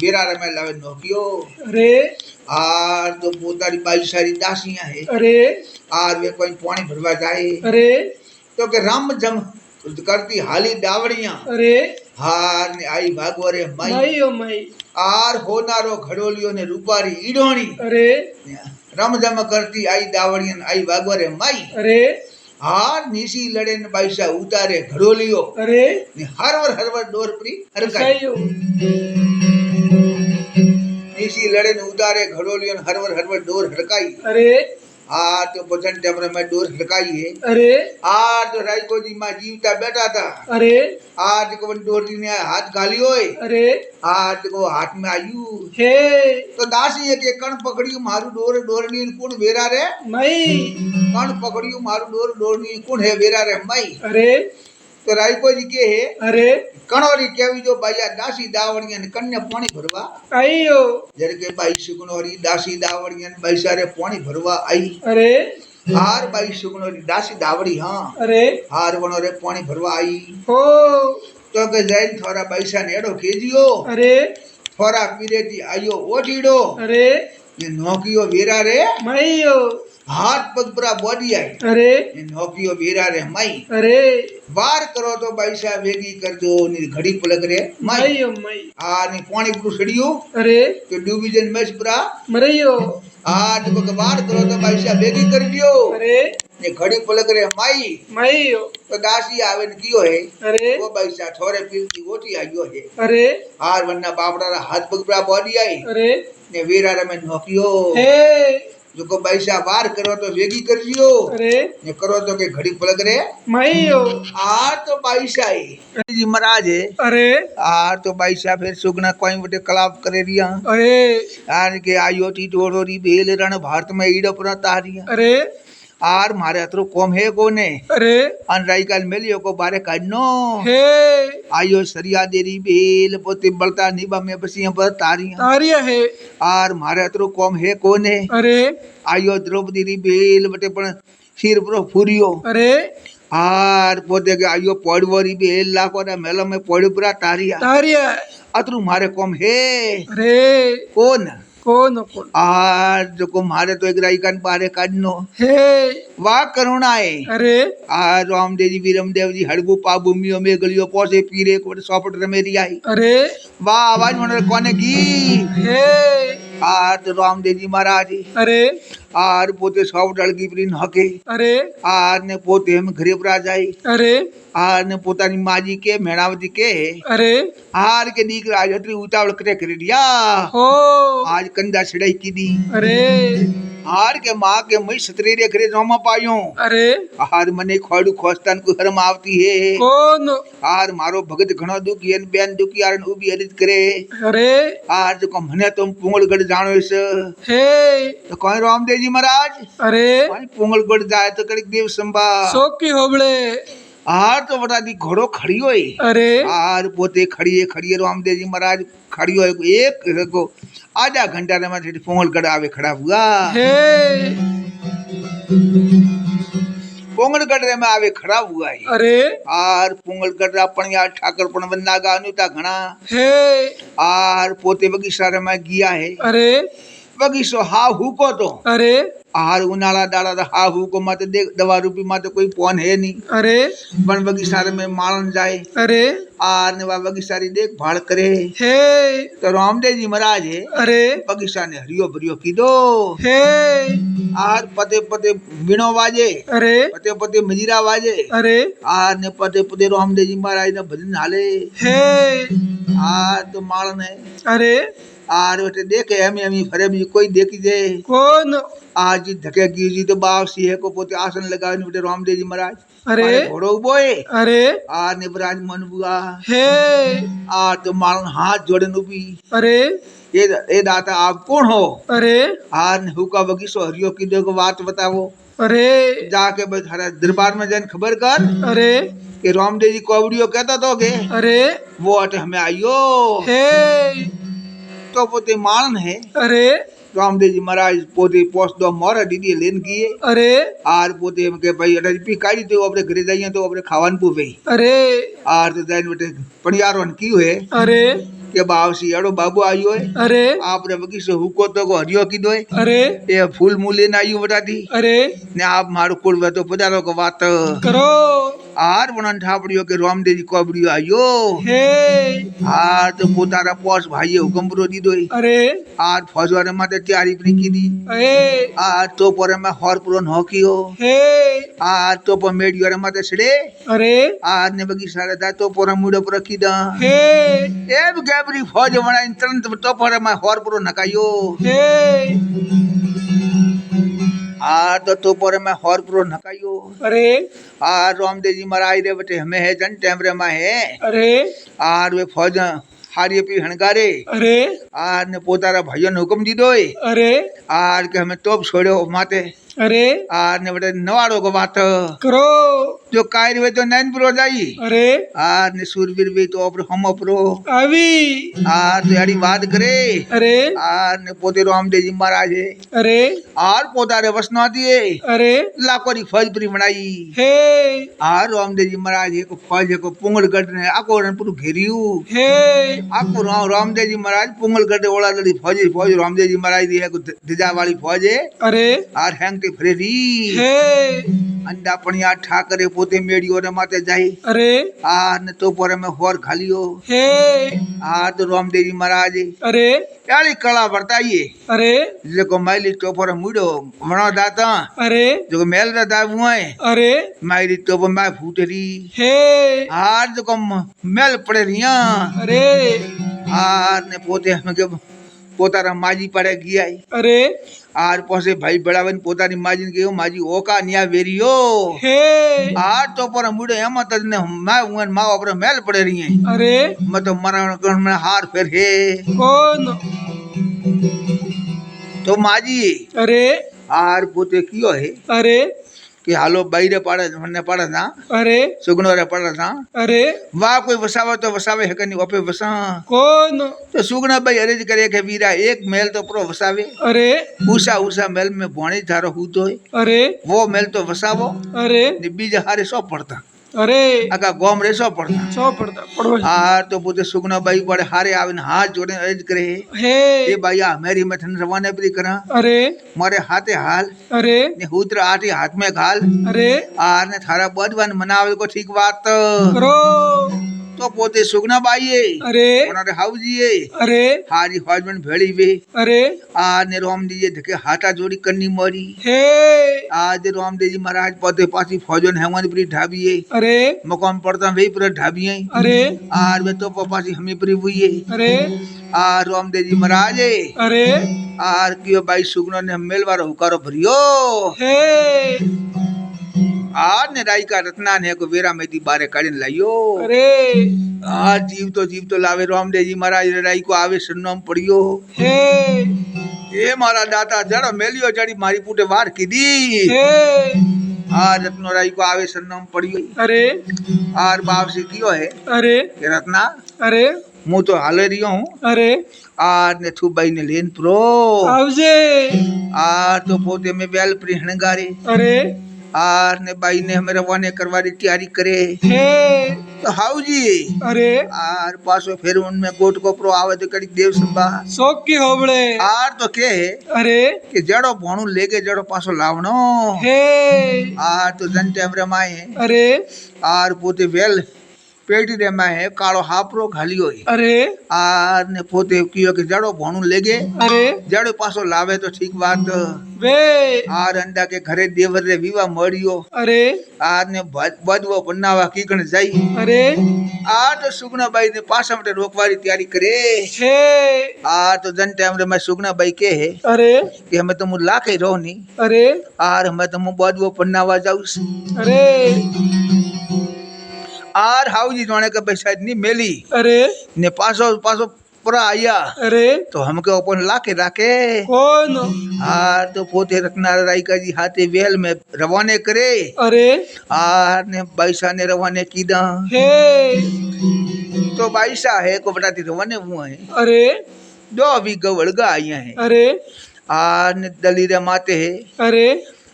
बेरारे में लावे नोकियो अरे आर तो पोतारी बाई सारी दासियां है अरे आर वे कोई पानी भरवा जाए अरे तो के राम जम करती हाली डावड़ियां अरे हार ने आई भागवरे माई माई ओ माई आर होनारो घड़ोलियो ने रूपारी ईडोणी अरे रम जम करती आई दावड़ियन आई भागवरे माई अरे हार निशी लड़े ने बाईसा उतारे घड़ोलियो अरे ने हरवर डोर परी हरकाई सायो निशी लड़े ने उतारे घड़ोलियो ने हरवर डोर हरकाई अरे आ तो बचन टेमरे में डोर हरकाई है अरे आ तो रायको जी मां जीवता बैठा था अरे आज को डोर जी ने हाथ गाली होए अरे आज को हाथ में आयु हे तो दासी है के कण पकड़ियो मारू डोर डोरनी कौन वेरा रे माई कण पकड़ियो मारू डोर डोरनी कौन है वेरा रे माई अरे तो रायको जी के है अरे कणोरी केवी जो बाया दासी दावड़िया ने कन्या पानी भरवा आइयो जर के बाई सुगनोरी दासी दावड़िया ने बाई सारे पानी भरवा आई अरे हार बाई सुगनोरी दासी दावड़ी हां अरे हार वनोरे पानी भरवा आई हो तो के जैन थोड़ा पैसा नेड़ो केजियो अरे थोड़ा पीरेती आयो ओठीड़ो अरे ने नौकियो वेरा रे माईयो हाथ पग पूरा बॉडी आई अरे ने नौकियो वेरा रे माई अरे वार करो तो पैसा वेगी कर दो नी घड़ी पलक रे माई माईयो माई आ नी पानी पूरा सड़ियो अरे तो डूबीजन मैच पूरा मरैयो आ तो वार करो तो पैसा वेगी कर दियो अरे ने घड़ी पलक रे माई माईयो तो दासी आवे न कियो है अरे वो पैसा थोड़े पीती ओटी आयो है अरे हार वन्ना बापड़ा रा हाथ पग पूरा बॉडी आई अरे ने वीरा रे में नौकियो हे जो को पैसा वार करो तो वेगी कर दियो अरे ने करो तो के घड़ी पलक रे माईयो आ तो पैसा है जी महाराज है अरे आ तो पैसा फिर सुगना कोई बटे कलाप करे रिया अरे आर के आयोटी डोरोरी बेल रण भारत में ईड़ो पर तारिया अरे आर मारे अतरो कम है कोने अरे अन राई काल मेलियो को बारे काढनो हे आयो सरिया देरी बेल पोते बलता निबा में बसिया पर तारिया तारिया है आर मारे अतरो कम है कोने अरे आयो द्रौपदी री बेल बटे पण सिर पर फूरियो अरे आर पोते के आयो पड़वरी बेल लाको ना मेलो में पड़पुरा तारिया तारिया अतरू मारे कम है अरे कौन कौन कौन आर जो को मारे तो एक राई कान बारे काढनो हे वाह करुणा है अरे आ रामदेव जी वीरमदेव जी हड़गु पाबु मियो में गलियो पोसे पीरे को सौपट रमेरी आई अरे वाह आवाज मन कोने की हे आर तो रामदेव जी महाराज अरे आर पोते सौ डलगी प्रीन हके अरे आर ने पोते हम घरे पर जाई अरे आर ने पोतानी माजी के मेणावती के अरे आर के दीकरा जत्री उतावल करे कर दिया हो आज कंधा छिड़ाई की दी अरे आर के माँ के मई सतरे रे करे रोमा पायो अरे आर मने खोड़ू खोस्तान को हरम आवती है कौन आर मारो भगत घणो दुखी है बेन दुखी आर उबी हरित करे अरे आर जो को मने तुम पुंगलगढ़ जानो इस हे तो कौन रामदेव जी महाराज अरे कौन पुंगलगढ़ जाए तो कड़क देव संभा सोकी होबळे आर तो बता दी घोड़ो खड़ी होई अरे आर पोते खड़ी है रामदेव जी महाराज खड़ी हो एक को आधा घंटा में मैं पुंगलगढ़ आवे खड़ा हुआ हे पुंगलगढ़ में आवे खड़ा हुआ है अरे आर पुंगलगढ़ अपन यार ठाकर पण वन्ना गानु ता घना हे आर पोते बगीचा रे में गया है अरे बगीचो हा हुको तो अरे आर उनाला डाला हा हुको मत देख दवा रूपी मत कोई फोन है नहीं अरे बन बगीचा में मालन जाए अरे आर ने वा बगीचा री देख भाल करे हे तो रामदेव जी महाराज है अरे बगीचा ने हरियो भरियो कीधो हे आर पते पते बीणो वाजे अरे पते पते मजीरा वाजे अरे आर ने पते पते रामदेव जी महाराज ने भजन हाले हे आर तो मालन है अरे आर बेटे देखे हम फरे भी कोई देखी दे कोण आज जी धके गी जी तो बाप सी है को पोते आसन लगावे बेटे रामदेव जी महाराज अरे मारे घोड़ो बोए अरे आर ने बराज मन बुआ हे आर तो मारन हाथ जोड़े नुबी अरे ए दाता आप कौन हो अरे आर ने हुका बगीसो हरियो की देखो बात बताओ अरे जाके भाई थारा दरबार में जन खबर कर अरे कि रामदेव जी कोवड़ियो कहता तो के अरे वो अटे हमें आइयो हे तो पोते मारन है अरे रामदेव जी महाराज पोते पोस दो मोर दीदी लेन किए अरे आर पोते हम के भाई अटे पी काई तो अपने घरे जाइए तो अपने खावन पुवे अरे आर तो जाइन बेटे पणियारोन की हुए अरे के बावसी अड़ो बाबू आयो है अरे आपने बगीचो हुको तो को हरियो की दोय अरे ये फूल मूल लेने आयु बता दी अरे ने आप मारो कुल वे तो पधारो को बात करो आर बनन ठापड़ियो के रामदेव जी कोबड़ियो आयो हे आर तो पोतारा पोस भाई हुकम बरो दी दोय अरे आर फौजवारे माते तैयारी प्री की दी अरे आर तो पर में हर पुरन हॉकियो हे आर तो पर मेडियो रे माते छड़े अरे आर ने बगीचा रे दा तो पर मुड़ो पर की दा हे एब गैबरी फौज बनाई तुरंत तो पर में हर पुरो नकायो हे आर तो पर में हर पुरो नकायो अरे आर रामदेव जी महाराज रे बटे हमें है जन टेमरे में है अरे आर वे फौज हारिए पी हणगारे अरे आर ने पोतारा भाइयों हुक्म दी दोय अरे आर के हमें तोप छोड़ो माते अरे आर ने बटे नवाड़ो को बात करो जो कायर वे तो नैन पुरो जाई अरे आर ने सूरवीर भी तो अपर हम अपरो आवी आर तो यारी बात करे अरे आर ने पोते रामदेव जी महाराज है अरे आर पोतारे वसना दिए अरे लाकोरी फौज परी बनाई हे आर रामदेव जी महाराज है को फौज है को पुंगलगढ़ ने आको रन पुरु घेरियू हे आको रामदेव जी महाराज पुंगलगढ़ ओला लड़ी फौज रामदेव जी महाराज दी है को दिजा वाली फौज है अरे आर हैंग ते फरेरी हे अंडा पणिया ठाकरे पोते मेडियो रे माते जाई अरे आर ने तो पर में होर खालियो हे आर तो रामदेव जी महाराज अरे यारी कला बरताइए अरे जेको मैली टोपर मुड़ो मणो दाता अरे जो मेल दा दाबू है अरे मारी टोप में फूटरी हे आर जो मेल पड़े रिया अरे आर ने पोते हम के पोतारा माजी पड़े गया अरे आर पोसे भाई बड़ावन पोतानी माजी के माजी ओका निया वेरियो हे आर तो पर मुड़े हम तने मैं उन मां ऊपर मेल पड़े रही है अरे मैं तो मरण कर में हार फिर है कौन तो माजी अरे आर पोते कियो है अरे कि हालो बाईरे पड़े मने पड़ा था अरे सुगनो रे पड़ा था अरे वाह कोई वसावे तो वसावे है कनी ओपे वसा कौन तो सुगना भाई अरेज करे के वीरा एक मेल तो प्रो वसावे अरे उषा मेल में भोणी थारो हूँ तो अरे वो मेल तो वसावो अरे ने बीजा हारे सौ पड़ता अरे आका गोम रे सौ पड़ता सौ पड़ता पड़ो आर तो पुते सुगना भाई बड़े हारे आवन हाथ जोड़े अरेज करे हे ए भैया मेरी मथन रवाने भी करा अरे मारे हाथे हाल अरे ने हुत्र आटे हाथ में घाल अरे आर ने थारा बदवन मनावे को ठीक बात करो तो पोते सुगना बाई है अरे उन्होंने हाउजी है अरे हारी हस्बैंड भेड़ी वे अरे आज ने राम जी धके हाथा जोड़ी करनी मरी हे आज राम जी महाराज पौधे पासी फौजन हेमन परी ढाबी है अरे मकान पड़ता वही पर ढाबी है अरे आर वे तो पासी हमें परी हुई है अरे आर राम जी महाराज है अरे आर कियो भाई सुगनो ने मेलवारो हुकारो भरियो हे आज ने राई का रत्ना ने को वेरा में दी बारे काढ़ीने लायो अरे आज जीव तो लावे रामदेव जी महाराज रे राई को आवे सुनम पड़ियो हे ए मारा दाता जड़ो मेलियो जड़ी मारी पुटे वार की दी हे आज रत्नो राई को आवे सुनम पड़ियो अरे आर बाप से कियो है अरे कि रत्ना अरे मु तो हाले रियो हूँ अरे आर ने थू बाई ने लेन प्रो आवजे आर तो पोते में बेल प्री हणगारे अरे आर ने बाई ने हमें रवाने करवारी तैयारी करे हे तो हाउ जी अरे आर पासो फिर उनमें गोट को प्रो आवे तो कड़ी देव संभा शौक की होबड़े आर तो के है अरे कि जड़ो भोणू लेके जड़ो पासो लावनो हे आर तो जन टेमरे माए अरे आर पोते वेल પેટી રે માં હે કાળો હાપરો ઘાલ્યો હે અરે આ ને પોતે કયો કે જડો ભણું લેગે અરે જડો પાછો લાવે તો ઠીક વાત વે આ રંડા કે ઘરે દેવર રે વિવાહ મળ્યો અરે આ ને બદવો બનાવા કીકણ જાય અરે આ તો સુગનાબાઈ ને પાછા માટે રોકવાની તૈયારી કરે હે આ તો જન ટાઈમ રે मैं सुगनाबाई के है અરે कि हमें तो मुझ लाके रहो नहीं અરે आर हमें तो मुझ बदवो बनावा जाऊँ અરે आर हाउजी जाने के पैसा इतनी मेली અરે ने पासो पासो पूरा आया અરે तो हमके अपन लाके राखे કોણ आर तो पोते रत्ना राई का जी हाथे वेल में रवाने करे અરે आर ने बैसा ने रवाने कीदा હે तो बैसा है को बताती रवाने हुआ है અરે दो अभी गवड़गा आया है અરે आर ने दलीरे माते है અરે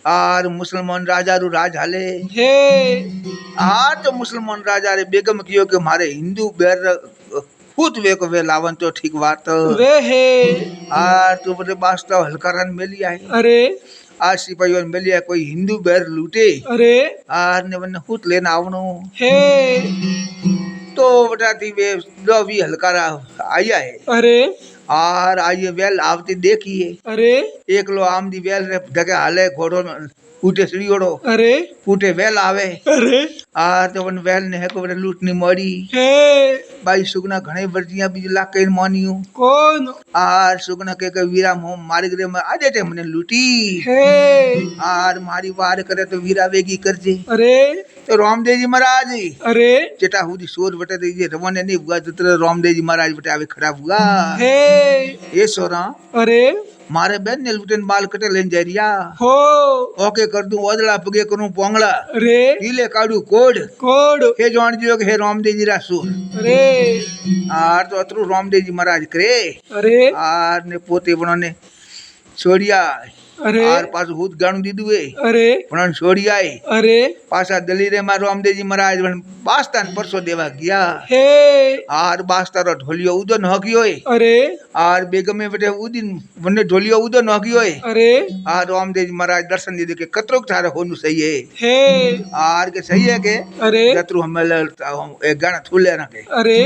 आर मुसलमान राजा रू राज हाले હે आर तो मुसलमान राजा रे बेगम कियो कि मारे हिंदू बेर पूत वे को वे लावन तो ठीक बात વે હે आर तो बड़े वास्तव हलकारन मिली है અરે आज सिपाही मिली है कोई हिंदू बेर लूटे અરે आर ने वने हुत लेना आवनो હે तो बताती वे दो भी हलकारा आया है અરે आर आइए वेल आवती देखिए અરે एक लो आम दी वेल रे जगह हाले घोड़ो उठे सीढ़ीओड़ो અરે उठे वेल आवे અરે आर तो वन वेल ने है को बड़े लूटनी मरी હે भाई सुगना घणे वर्जिया बीज लाके मानियो કોણ आर सुगना के वीरा मो मारी गरे में आजे ते मने लूटी હે आर मारी वार करे तो वीरा वेगी करजे અરે तो रामदेव जी महाराज અરે चेटा हुदी सोच बटे दीजिए रवाने नहीं हुआ तो रामदेव जी महाराज बटे आवे खराब हुआ હે ये सोरा અરે मारे बेन ने लूटन बाल कटे लेन जा रिया હો ओके कर दूं ओदला पगे करूं पोंगला અરે ईले काडू कोड કોડ हे जान जियो के हे रामदेव जी रासुर અરે आर तो अतरू रामदेव जी महाराज करे અરે आर ने पोते बनने छोड़िया અરે आर पास हुत गाणु दीदू है અરે पण छोड़िया है અરે पासा दलीरे में रामदेव जी महाराज बास्तान परसो देवा गया હે आर बास्ता रो ढोलियो उदन हगियो है અરે आर बेगमे बेटे उदिन वने ढोलियो उदन हगियो है અરે आर रामदेव जी महाराज दर्शन दे के कतरोक थारे होनु सही है હે आर के सही है के અરે जतरू हम एक गाना थूले ना के અરે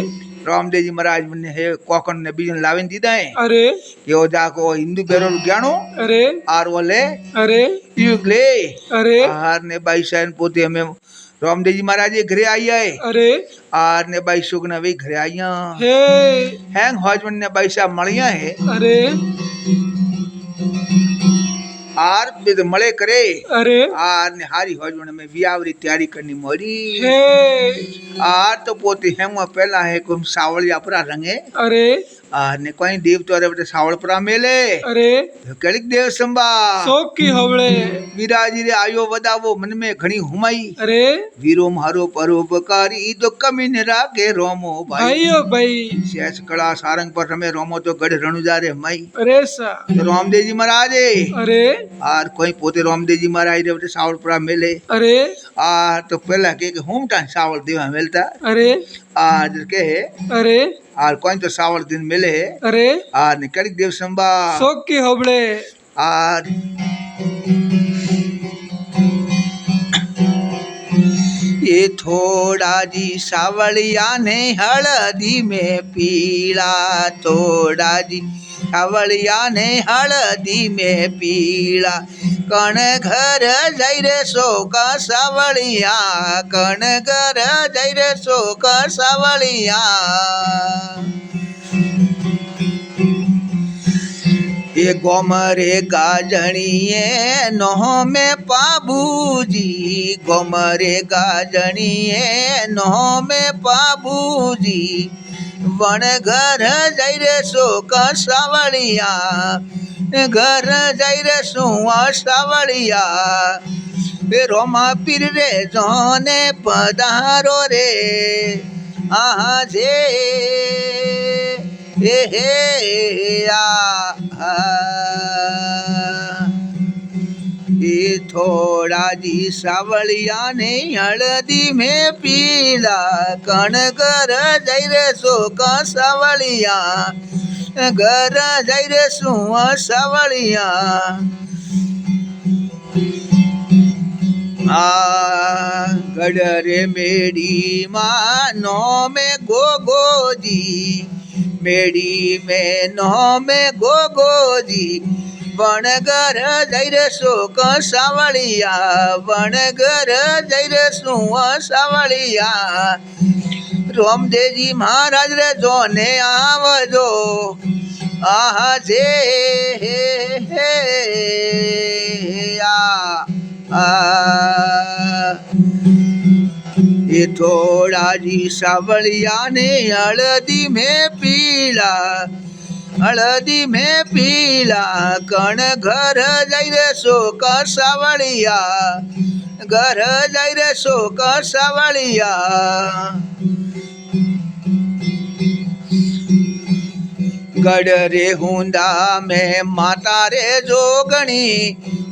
रामदेव जी महाराज ने हे कोकन ने बीजन लावेन दीदा है અરે यो जाको हिंदू बेरो ज्ञानो અરે आर वाले અરે युगले અરે आर ने बाई सैन पोते हमें रामदेव जी महाराज ये घरे आई है અરે आर ने बाई सुगना वे घरे आईया હે हैंग हॉजमन ने बाई साहब मलिया है અરે आर बिद मले करे અરે आर ने हारी हॉजमन में वियावरी तैयारी करनी मोरी હે आर तो पोते हेंगवा पहला है कुम सावलिया परा रंगे અરે आर ने कोई देव तो अरे बटे सावल परा मेले અરે कलिक देव संबा સોકી હવળે वीराजी रे आयो वदावो मन में घणी हुमाई અરે वीरो मारो परोपकारी तो कमी ने राखे रोमो भाई ભાઈઓ ભાઈ शेष कला सारंग पर रमे रोमो तो गढ़ रणुजा रे माई અરે સા तो रामदेव जी महाराज અરે आर कोई पोते रामदेव जी महाराज रे बटे सावल परा मेले અરે आर तो पहला के होम टाइम सावल देवा मिलता અરે आज के है અરે आर कोई तो सावल दिन मिले है અરે आर ने कलिक देव संबा સોકી હવળે आर ये थोड़ा जी सावलिया ने हल्दी में पीला थोड़ा जी सावलिया ने हल्दी में पीला कण घर जाई रे सो का सावलिया कण घर जाई रे सो का सावलिया ये गोमरे गाजणिए नोह में पाबूजी गोमरे गाजणिए नोह में पाबूजी वण घर जाई रे सो का सावलिया घर जाई रे सुआ सावलिया रोमा पीर रे जोने पधारो रे आजे ये थोड़ा जी सावलिया ने हल्दी में पीला कण घर जाई रे सो का सावलिया घर जाई रे सुआ सावलिया आ ગડરે મેડી માં નો મે ગોગોજી મેડી મેં નો મે ગોગોજી વણગર જઈ રે શોક સાવળિયા વણગર જઈ રે શું સાવળિયા રોમદેવજી મહારાજ રે જોને આવજો આહા જે હે એ થોડાજી સાવળિયા ને હળદી મેં પીલા કણ ઘર જઈ રે શોક સાવળિયા ઘર જઈ રે શોક સાવળિયા ગડરે હુંદા મેં માતા રે જોગણી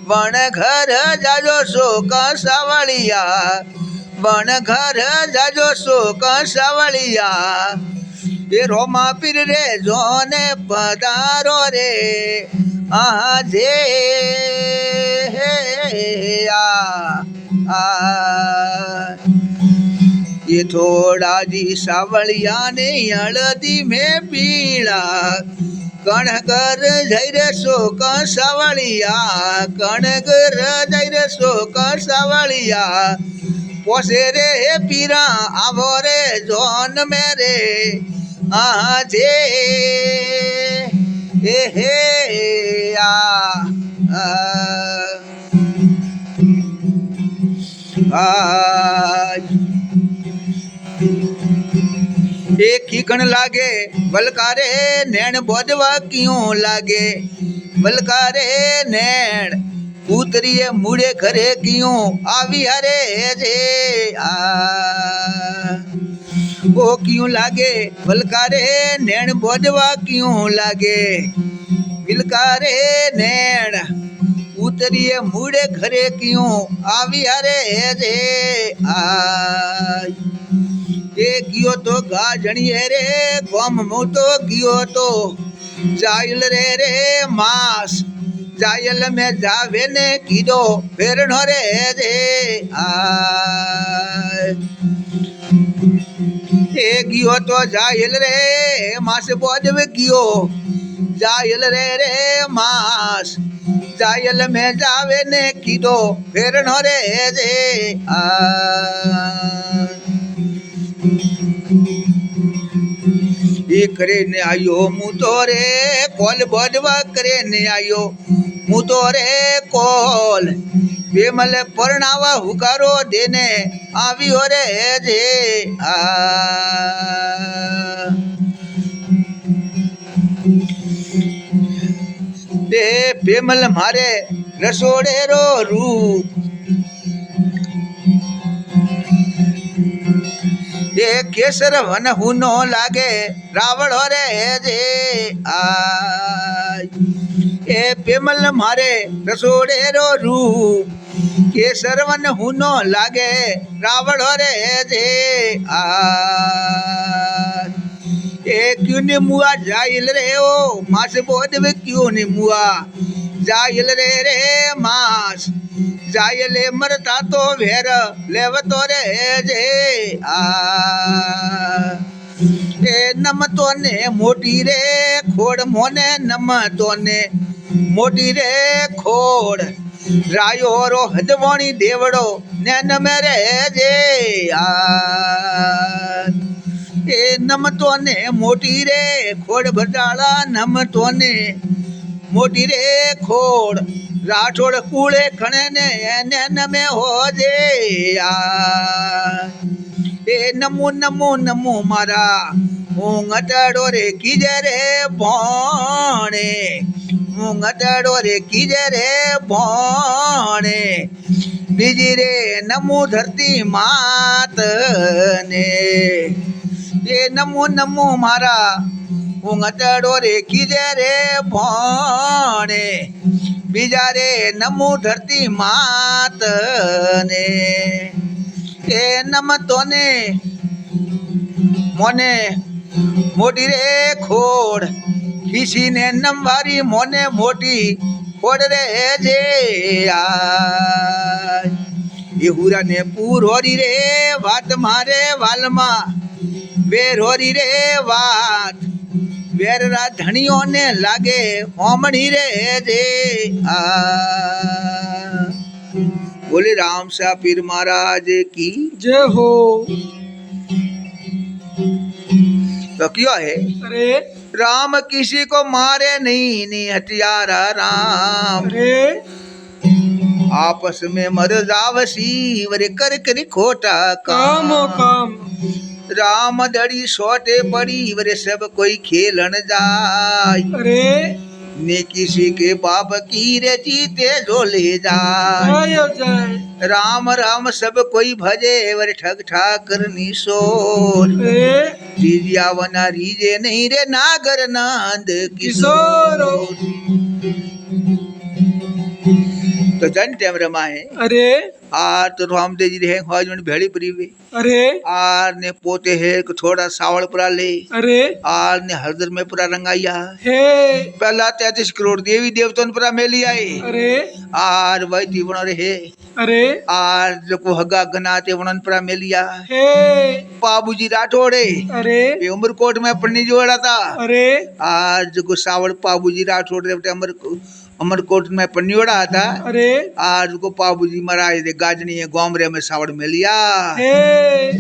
વણ ઘર જાજો શોક સાવળિયા વણ ઘર જાજો શોક સાવળિયા એ રોમા પીર રે જોને પધારો રે આ જે એ થોડાજી સાવળિયા ને હળદી મેં પીળા કણગર જઈ રે શોક સાવળિયા કણગર જઈ રે શોક સાવળિયા પોસે રે પીરા આવો રે જોન મેરે આ જે હે एक खीखण लागे बलकारे नैन बोधवा क्यों लागे बलकारे नैन उतरिए मुड़े घरे क्यों आवी हरे जे ओ क्यों लागे बलकारे नैन बोधवा क्यों लागे बिलकारे नैन उतरिए मुड़े घरे क्यों आवी हरे जे એ ગયો તો ગાજણીએ રે ગોમ હું તો ગયો તો જાયલ રે માસ જાયલ મેં જાવે ને કીધો ફેરણો રે જે એ ગયો તો જાયલ રે માસ બોજવ ગયો જાયલ રે માસ જાયલ મેં જાવે ને કીધો ફેરણો રે જે करे ने आयो मुँह तो रे कोल बदवा करे ने आयो मुँह तो रे कोल बेमल परणावा हुकारो देने आवी हो रे जे दे बेमल मारे रसोड़े रो रूप ये केसर वन हुनो लागे रावण हो रे जे ए पेमल मारे रसोड़े रो रूप केसर वन हुनो लागे रावण हो रे जे ए क्यों ने मुआ जाइल रे ओ मास बोध में क्यों ने मुआ जाइल रे मास जायले मरता तो वेर लेवतो रे जे ए नमतो ने मोटी रे खोड़ मोने नमतो ने मोटी रे खोड़ रायो रो हदवाणी देवड़ो ने नमे रे जे ए नमतो ने मोटी रे खोड़ भटाला नमतो ने मोटी रे खोड़ राठौड़ कूड़े खणे ने नमे हो जे ए नमो नमो नमो मारा ऊँगटड़ो रे कीजे रे भोणे ऊँगटड़ो रे कीजे रे भोणे बीजी रे नमो धरती मात ने ए नमो नमो मारा ऊँगटड़ो रे कीजे रे भोणे बीजा रे नमो धरती मात ने ए नमतो ने मोने मोटी रे खोड़ किसी ने नमवारी मोने मोटी खोड़ रे जे એ હુરાને પૂર હોરી રે વાત મારે વાલમાં વેર હોરી રે વાત વેરરા ધણીઓને લાગે હોમણી રે જે આ बोले राम सा पीर महाराज की जय हो। तो क्या है अरे राम किसी को मारे नहीं नी हथियारा राम अरे आपस में मर जावसी वरे कर खोटा काम हो काम। राम दड़ी सोटे पड़ी वरे सब कोई खेलन जाय अरे ने किसी के बाप की रे जीते जो ले जाय जय हो जय। राम राम सब कोई भजे वर ठग ठाकर निशोर अरे रीजिया वना रीजे नहीं रे नागर नांद किशोर। तो जन टेम रमा है अरे आर तो रामदेव जी रहे हज में भेड़ी परीवे अरे आर ने पोते है को थोड़ा सावल पुरा ले अरे आर ने हरदर में पूरा रंगाया हे पहला 33 करोड़ देवी देवतन पूरा मेली आए अरे आर वही तीवण रहे अरे आर जो को हगा गनाते वणन पूरा मेलिया हे बाबूजी राठौड़े अरे ये उमरकोट में पन्नी जोड़ा था अरे आर जो को सावल बाबूजी राठौड़ रे अमरकोट में पन्नियोड़ा था अरे आज को बाबूजी महाराज दे गाजनी है गोमरे में सावड़ में लिया हे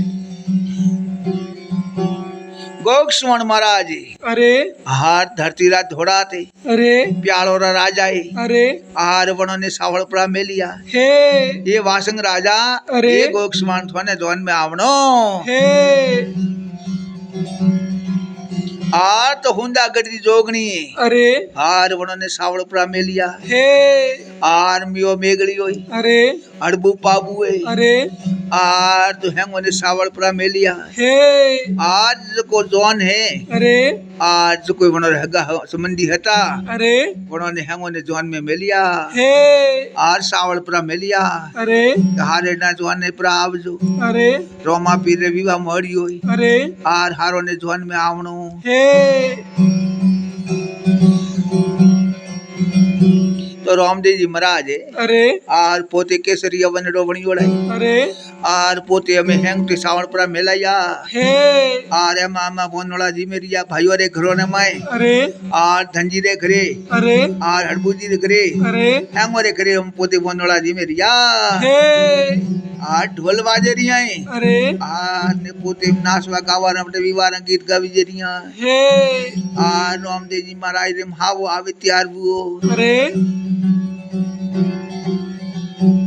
गोक्ष्मण महाराज अरे हार धरती रा धोड़ा थे अरे प्यालो रा राजा है अरे आर वणों ने सावड़ परा में लिया हे ये वासंग राजा अरे ये गोक्ष्मण थोने जोन में आवणो हे आर तो हुंदा गड़ी जोगनी अरे आर वणों ने सावड़ परा में लिया हे आर मियो मेगड़ी होई अरे अड़बू पाबू है अरे आर तो हैंगो ने सावड़ परा में लिया हे आज को जोन है अरे आज कोई वणो हगा संबंधी हता अरे वणो ने हैंगो ने जोन में मेलिया हे आर सावड़ परा मेलिया अरे हारे ना जोन ने परा आवजो अरे रोमा पीर रे विवा मड़ी होई अरे आर हारो ने जोन में आवणो हे तो रामदेव जी महाराज अरे आर पोते केसरिया वनडो बणी ओड़ाई अरे आर पोते हमें हैंग ते सावड़ परा मेलाया हे आर मामा बोनोड़ा जी मेरिया भाइयों रे घरों ने माए अरे आर धनजी रे घरे अरे आर हड़बूजी रे घरे अरे हैंगो रे घरे हम पोते बोनोड़ा जी मेरिया हे आर ढोल बाजे रिया है अरे आर ने पोते नाचवा गावा रमटे विवार गीत गावी जे रिया हे आर रामदेव जी महाराज रे हावो आवे त्यार बुओ अरे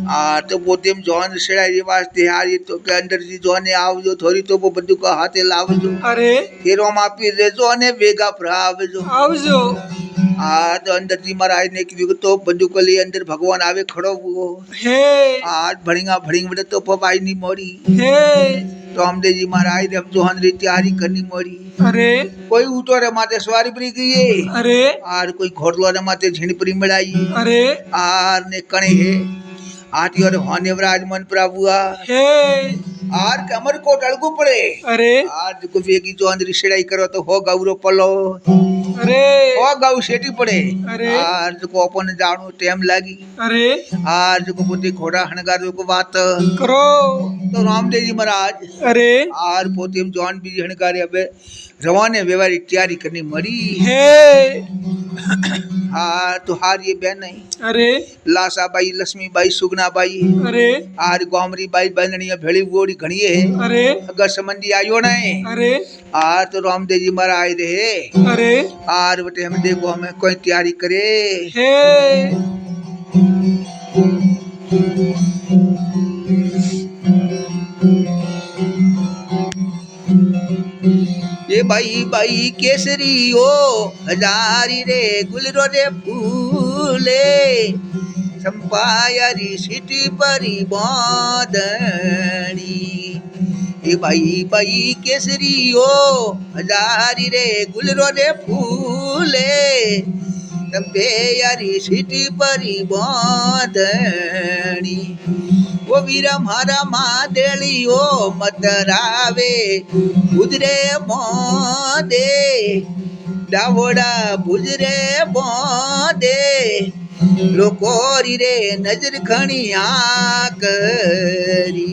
आ तो पोते में जोन सेड़ाई रे वास्ते यार ये तो के अंदर जी जोने आवजो थोड़ी तो वो बंदूक हाथे लावजो अरे फिर हम आपी रे जोने बेगा प्रावजो आवजो आ तो अंदर जी महाराज ने की तो बंदूक ले अंदर भगवान आवे खड़ो वो हे आज भड़िंगा भड़िंग बड़े तो पपाई नहीं मोड़ी हे तो हमदे जी महाराज ने जोहन री तैयारी करनी मोड़ी अरे कोई उठो रे माते सवारी परी गई अरे आर कोई घोड़लो रे माते झिणपरी मिलाई अरे आर ने कणे है आटी और होने विराजमान प्रभुआ हे आर कमर को डलगू पड़े अरे आज को वेगी जो अंदर सिड़ाई करो तो हो गौरो पलो अरे हो गौ सेटी पड़े अरे आज को अपन जानो टाइम लागी अरे आज को बुद्धि घोड़ा हणगार को बात करो तो रामदेव जी महाराज अरे आर पोते में जॉन भी हणगारे अबे रवाने व्यवहारिक तैयारी करनी मरी हे हाँ तो हार ये बहन नहीं अरे लासा बाई लक्ष्मी बाई सुगना बाई अरे आर गोमरी बाई बहननिया भेड़ी वोड़ी घणी है अरे अगर संबंधी आयो ना है अरे आर तो रामदेव जी महाराज रहे अरे आर बटे हम देखो हमें कोई तैयारी करे हे ये बाई बाई केसरी ओ हजारी रे गुलरो रे फूले संपायारी सिटी परी बांधनी ये बाई बाई केसरी ओ हजारी रे गुलरो रे फूले संपेयारी सिटी परी बांधनी वो वीरा मारा मादेली ओ मतरावे गुजरे मोदे डावोड़ा बुजरे मोदे લોકોરી રે નજર ખણી આ કરી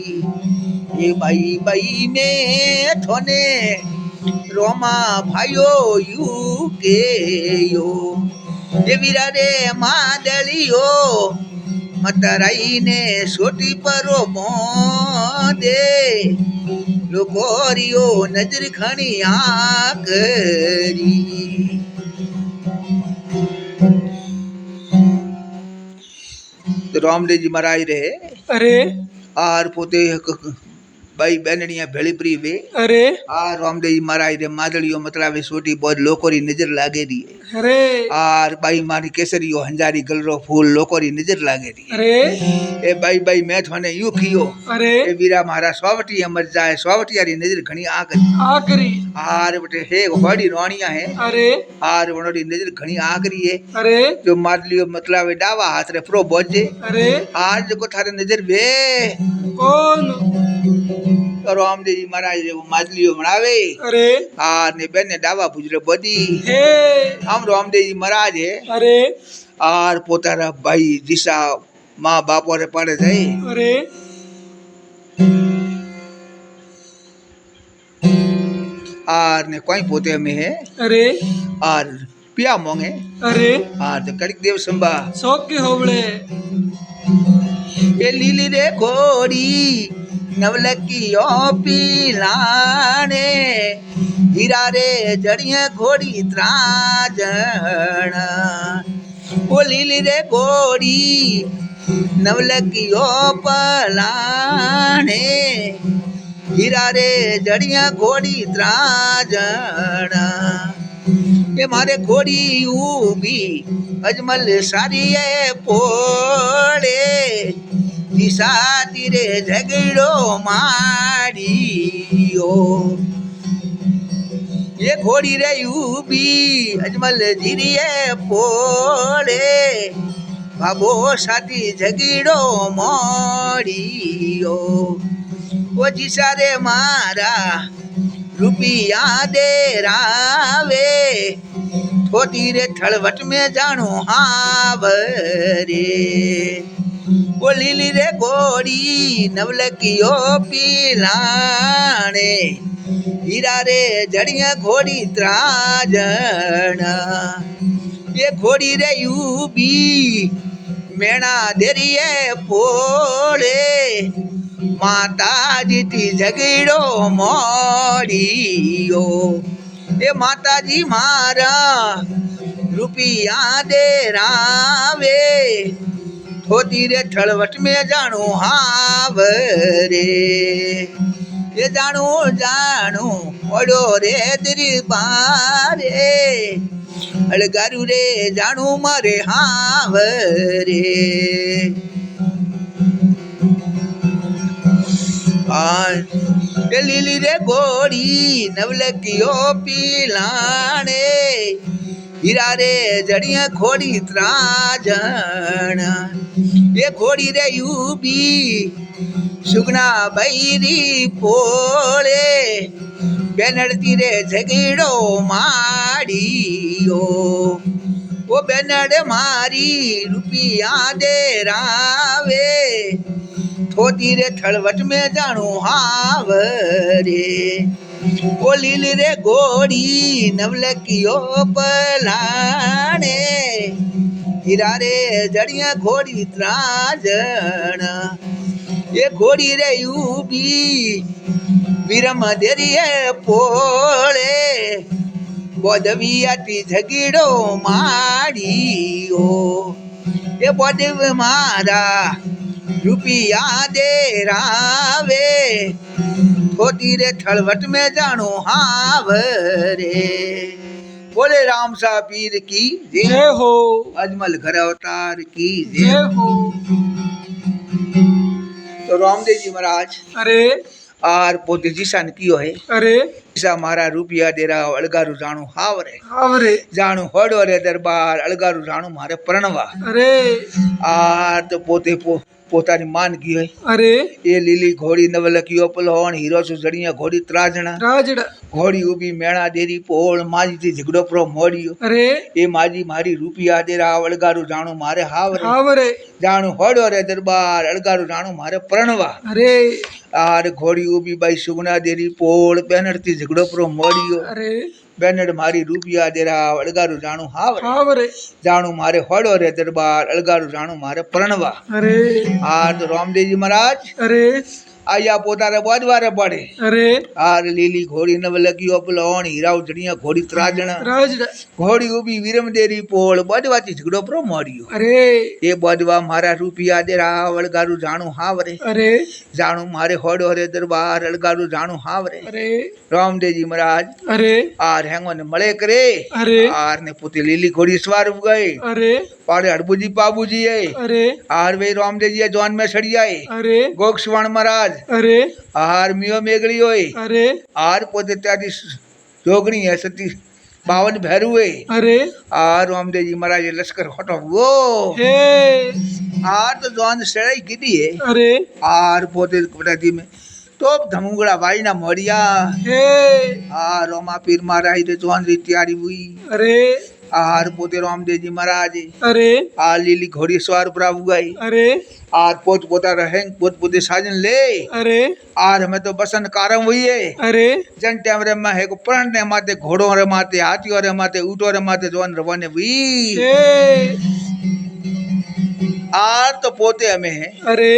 એ બાઈ બાઈ મે થોને રોમા ભાઈઓ યુ કે યો એ વીરા રે માદળિયો મતરાઈ ને સોટી પરો મોદે લોકોરીઓ નજર ખણી આ કરી तो रामदेव जी महाराज रहे अरे आर पोते बाई बेनड़िया भेड़ी प्री वे अरे आर रामदेव जी महाराज रे मादड़ियो मतलब सोटी बहुत लोकोरी नजर लागे री अरे आर बाई मारी केसरियो हंजारी गलरो फूल लोकोरी नजर लागे री अरे ए बाई बाई मैं थाने यूं कियो अरे ए वीरा मारा स्वावटी अमर जाए स्वावटियारी नजर घणी आकरी आखरी आर बटे हे होड़ी रोणिया है अरे आर वणोड़ी नजर घणी आकरी है अरे जो मादलियो मतलब डावा हाथ रे प्रो बोजे अरे आज को थारे नजर वे कौन तो रामदेव जी महाराज रे वो मादलियो बनावे अरे आर ने बेने डावा पुजरे बदी हे हम रामदेव जी महाराज है अरे आर पोतारा भाई दिशा माँ बापो रे पड़े जाए अरे आर ने कोई पोते में है अरे आर पिया मोंगे अरे आर तो कड़िक देव संभा शौक के होबड़े ये लीली रे घोड़ी नवलकियो पीलाने हीरा रे जड़िया घोड़ी त्राजण वो लीली रे घोड़ी नवलकियो पलाने हीरा रे जड़िया घोड़ी त्राजण ये मारे घोड़ी उभी अजमल सारी पोड़े दिशा तीरे झगड़ो मारियो ये घोड़ी रे उभी अजमल जीरिए पोड़े बाबो साथी झगड़ो मारियो वो जिसा रे मारा रुपया दे रावे थोटी रे थड़वट में जानो हावरे वो लीली रे घोड़ी नवलकियो पीलाने हीरा रे जड़िया घोड़ी त्राजण ये घोड़ी रे यूबी मेणा देरिए पोड़े माता जी थी झगड़ो मोड़ियो ये माता जी मारा रुपया दे रावे थोड़ी रे ठड़वट में जानो हावरे ये जानो जानो ओडो रे दिरी बारे अलगारू रे जानो मारे हावरे लीली रे घोड़ी नवलकियो पीलाने हीरा रे जड़िया घोड़ी त्राजण ये घोड़ी रे यूबी सुगना बैरी पोले बेनड़ती रे झगड़ो मारियो वो बेनड़ मारी रुपया दे रावे थोड़ी रे थड़वट में जानो हावरे वो लीली रे घोड़ी नवलकियो पलाने हीरा रे जड़िया घोड़ी त्राजण ये घोड़ी रे यूबी विरम देरिए पोले बोधवियाती झगड़ो मारियो ये बोधव मारा रुपया दे रावे थोड़ी रे थड़वट में जानो हावरे बोले राम सा पीर की जय हो अजमल घर अवतार की जय हो तो रामदेव जी महाराज अरे आर पोते जिसान कियो है अरे जिसा मारा रुपया देरा अलगारू जाणु हावरे आवरे जाणु होड़ो रे दरबार अलगारू जाणु मारे प्रणवा अरे आर तो पोते પોતાની માન ગયો અરે એ લીલી ઘોડી નવલકીઓ પલહોણ હીરો સુજડીયા ઘોડી ત્રાજણા રાજડા ઘોડી ઊભી મેણા દેરી પોળ માજીથી ઝઘડો પ્રો મોડ્યો અરે એ માજી મારી રૂપિયા દેરા અળગારું જાણું મારે હાવરે હાવરે જાણું હોડો રે દરબાર અળગારું જાણું મારે પ્રણવા અરે આર ઘોડી ઊભી બાઈ સુગના દેરી પોળ બેનરથી ઝઘડો પ્રો મોડ્યો અરે બેનડ મારી રૂપિયા દેરા અળગારું જાણું હાવરે હાવરે જાણું મારે હોડો રે દરબાર અળગારું જાણું મારે પ્રણવા અરે આ તો રામદેવજી મહારાજ અરે આયા પોતાને બોધવારે પડે અરે આર લીલી ઘોડી નવલકીઓ પલહોણ હીરા ઉજડીયા ઘોડી ત્રાજણા રાજડા ઘોડી ઊભી વિરમદેરી પોળ બોધવાથી ઝઘડો પ્રો મોડ્યો અરે એ બોધવા મારા રૂપિયા દેરા અળગારું જાણું હાવરે અરે જાણું મારે હોડો રે દરબાર અળગારું જાણું હાવરે અરે રામદેવજી મહારાજ અરે આર હેંગો ને મળે કરે અરે આર ને પોતે લીલી ઘોડી સવાર ગઈ અરે પાડે હડબુજી પાબુજી અરે આર વે રાमदेवजी जॉन में सड़ियाए અરે गोक्षवण महाराज અરે आर मियो मेगड़ी होए અરે आर पोते त्यादी जोगणी है सती 52 भैरू है અરે आर रामदेवजी महाराज लश्कर हटो वो હે आर तो जॉन सड़ाई कीधी है અરે आर पोते कपड़ादी में तो धमुगड़ा भाई ना मोड़िया હે आर रोमा पीर महाराज रे जॉन री तैयारी हुई અરે आर पोते रामदेवजी महाराज અરે आर लीली घोड़ी सवार प्राभु गई અરે आर पोत पोता रहें पोत पोते साजन ले અરે आर हमें तो बसन कारम हुई है અરે जन टाइम रे में है को प्रण रे माते घोड़ों रे माते हाथियों रे माते ऊँटों रे माते जवान रवाने हुई હે आर तो पोते हमें है અરે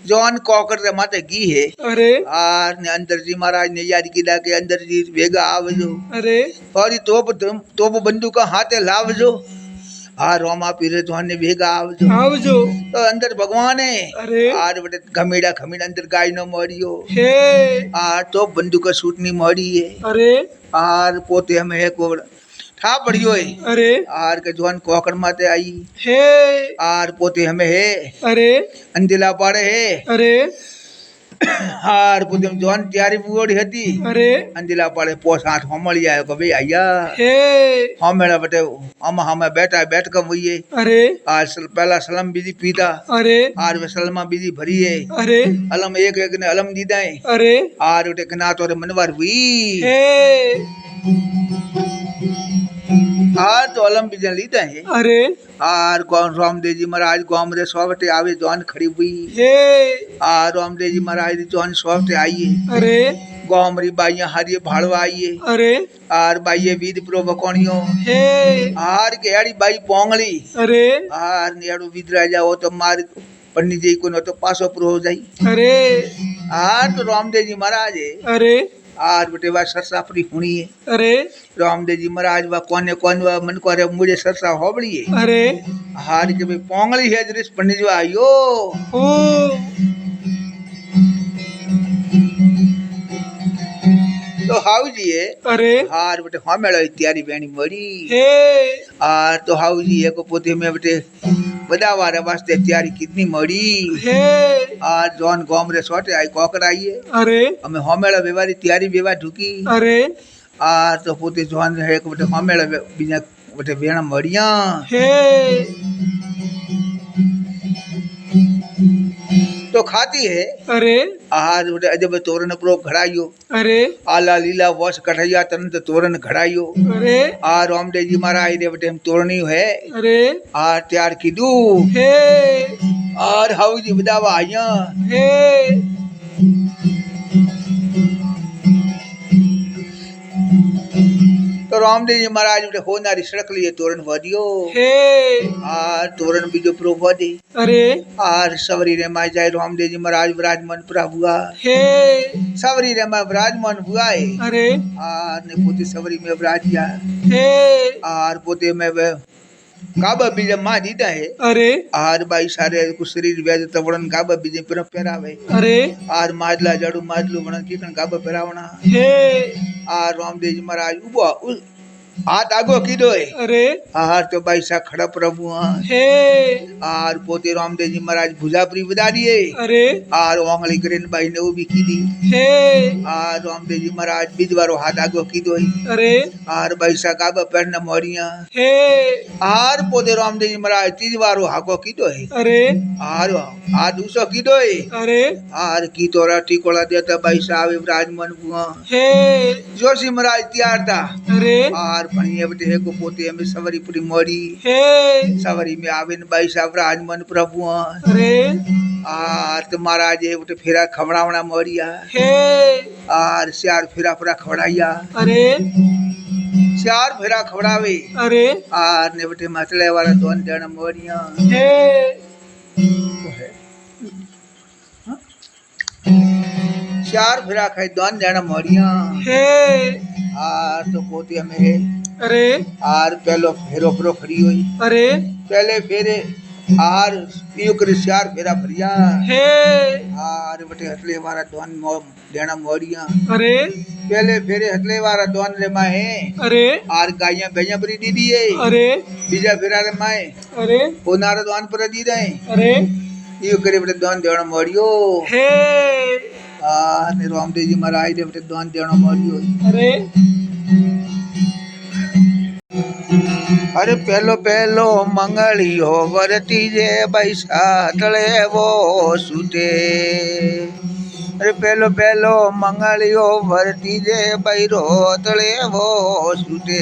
जवान कॉकर रे माते गी है અરે आर ने अंदर जी महाराज ने याद किया के अंदर जी वेगा आवजो અરે और तोप बंदूक हाथे लावजो आ रोमा पीरे जवान ने वेगा आवजो આવજો तो अंदर भगवान है અરે आर बटे घमेड़ा खमीड़ अंदर गाय नो मोड़ियो હે आर तो बंदूक सूट नी मोड़ी है અરે आर पोते हमें है को ठा पड़ियो है અરે आर के जवान कोकड़ माते आई હે आर पोते हमें है અરે अंदिला पाड़े है અરે आर पोते हम जवान तैयारी बुगोड़ी हती અરે अंदिला पाड़े पोस हाथ हमली आयो को भाई आया હે हमें बटे हम बैठा बैठ कर हुई અરે आज पहला सलम बीजी पीता અરે आर वे सलमा बीजी भरी है અરે अलम एक एक ने अलम दीदा है અરે आर उठे कना तोरे मनवार हुई હે आर तो अलम बीजा लीदा है અરે आर कौन रामदेव जी महाराज गांव रे सोवटे आवे जवान खड़ी हुई હે आर रामदेव जी महाराज री जवान सोवटे आई है અરે गांव री बाइया हारिये भाड़वा आई है અરે आर बाइये वीद प्रो बकोणियो હે आर के आड़ी बाई पोंगली અરે आर नेड़ो विदरा जाओ तो मार पन्नी जी को न तो पासो प्रो हो जाई અરે आर तो रामदेव जी महाराज है અરે आर बेटे वा सरसापरी हुणी है અરે रामदेव जी महाराज वा कोने कोन वा मन को रे मुझे सरसा होबड़ी है અરે हार के भाई पोंगली है जरिस पन्नी जो आयो ઓ तो हाउ जी है અરે हार बेटे हमें तैयारी बेणी मरी હે आर तो हाउ जी है को पोते में बेटे बदावारे वास्ते तैयारी कितनी मरी હે आज जॉन गांव रे सोटे आई कोकर आई है અરે हमें हमें बेवारी तैयारी बेवा ढुकी અરે आ तो पोते जॉन है को बेटे हमें बिना बेटे बेणा मरिया હે तो खाती है અરે आज बेटे अजब तोरण प्रो घड़ाइयो અરે आला लीला वश कढ़ैया तनत तोरण घड़ाइयो અરે आ रामदेव जी महाराज रे बेटे हम तोरणी है અરે आ तैयार कीधु હે और हाउ जी बदावा आया હે तो रामदेव जी महाराज बेटे होनारी सड़क लिए तोरण वादियो હે आ तोरण बीजो प्रो वादी અરે आर सवरी रे माय जाय रामदेव जी महाराज विराजमान प्रा हुआ હે सवरी रे माय विराजमान हुआ है અરે आर ने पोते सवरी में विराजिया હે आर पोते में वे गाबा बीजे मां दीदा है અરે आर बाई सारे को शरीर वेद तवड़न गाबा बीजे पर पहरावे અરે आर माजला जड़ू माजलू वणन कीकन गाबा पहरावना હે आर रामदेव जी महाराज उबो हाथ आगो कीधो है अरे हार तो भाई सा खड़ा प्रभु हे आर पोते रामदेव जी महाराज भुजापुरी बजा दिए अरे आर ओंगली करेन भाई ने वो भी की दी हे आर रामदेव जी महाराज बीजवारो हाथ आगो कीधो है अरे आर भाई सा काबा पैर न मोड़िया हे आर पोते रामदेव जी महाराज तीजवारो हाको कीधो है अरे आर आ दूसरो कीधो है अरे आर की तो राठी कोला देता भाई साहब विराजमान बुआ हे जोशी महाराज तैयार था अरे आर पणिये बटे को पोते हमें सवरी पूरी मोड़ी हे सवरी में आविन भाई साहब राजमन प्रभु अरे आर तो महाराज ये बटे फेरा खवड़ावना मोड़िया हे आर श्यार फेरा पूरा खवड़ाइया अरे श्यार फेरा खवड़ावे अरे आर ने बटे मचले वाला दोन जन मोड़िया हे श्यार फेरा खाई दोन जन मोड़िया हे आर तो पोते हमें अरे आर पहलो फेरो फेरो खड़ी हुई अरे पहले फेरे आर पियो कर श्यार फेरा भरिया हे आर बटे हटले वाला दोन देना मोड़िया अरे पहले फेरे हटले वाला दोन रे माए अरे आर गाइया भैया बरी दी दिए अरे बीजा फेरा रे माए अरे ओनार दोन पर दी दे अरे यो करे बटे दोन देना मोड़ियो हे आर ने रामदेव जी महाराज ने बटे दोन देना मोड़ियो अरे अरे पहलो पहलो मंगली हो वरती जे बैसा तले वो सुते अरे पहलो पहलो मंगली हो वरती जे बैरो तले वो सुते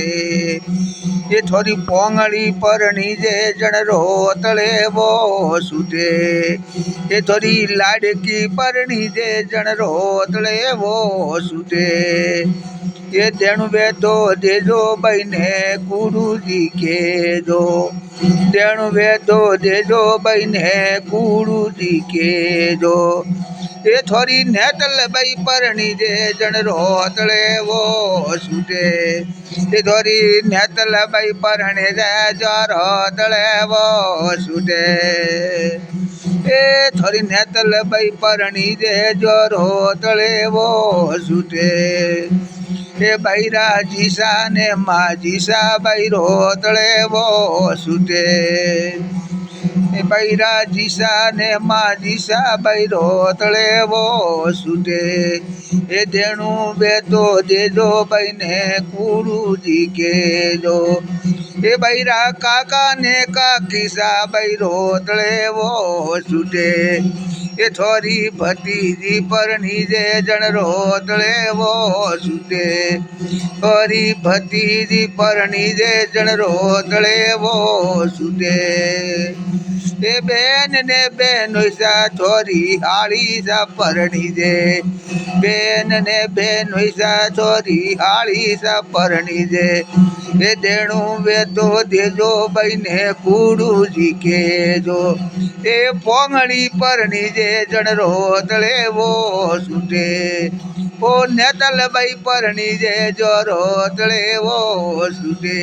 ये थोड़ी पोंगली परनी जे जनरो तले वो सुते ये थोड़ी लाडकी परनी जे जनरो तले वो सुते ये देणु वेदो देजो बहने गुरु जी के दो देणु वेदो देजो बहने गुरु जी के दो ये थोड़ी नेतल बई परणी जे जन रोतले वो सुटे ये थोड़ी नेतल बई परणे जे जर रोतले वो सुटे ये थोड़ी नेतल बई परणी जे जर रोतले वो सुटे ए बैरा जीसा ने माँ जीसा बैरो तले वो सुटे ए बैरा जीसा ने माँ जीसा बैरो तले वो सुटे ए देणु बेतो देजो बहने गुरु जी के जो ए बैरा काका ने काकी सा बैरो तले वो सुटे ये थोड़ी भतीजी परनी जे जन रोतले वो सुते थोड़ी भतीजी परनी जे जन रोतले वो सुते ए बेन ने बेन सा थोड़ी हाड़ी सा परनी जे बेन ने बेन सा थोड़ी हाड़ी सा परनी जे ये देणु वे तो देजो बहने गुरु जी के जो ए पोंगड़ी परनी जे जन रोतले वो सुटे ओ नेतल बई परनी जे जो रोतले वो सुटे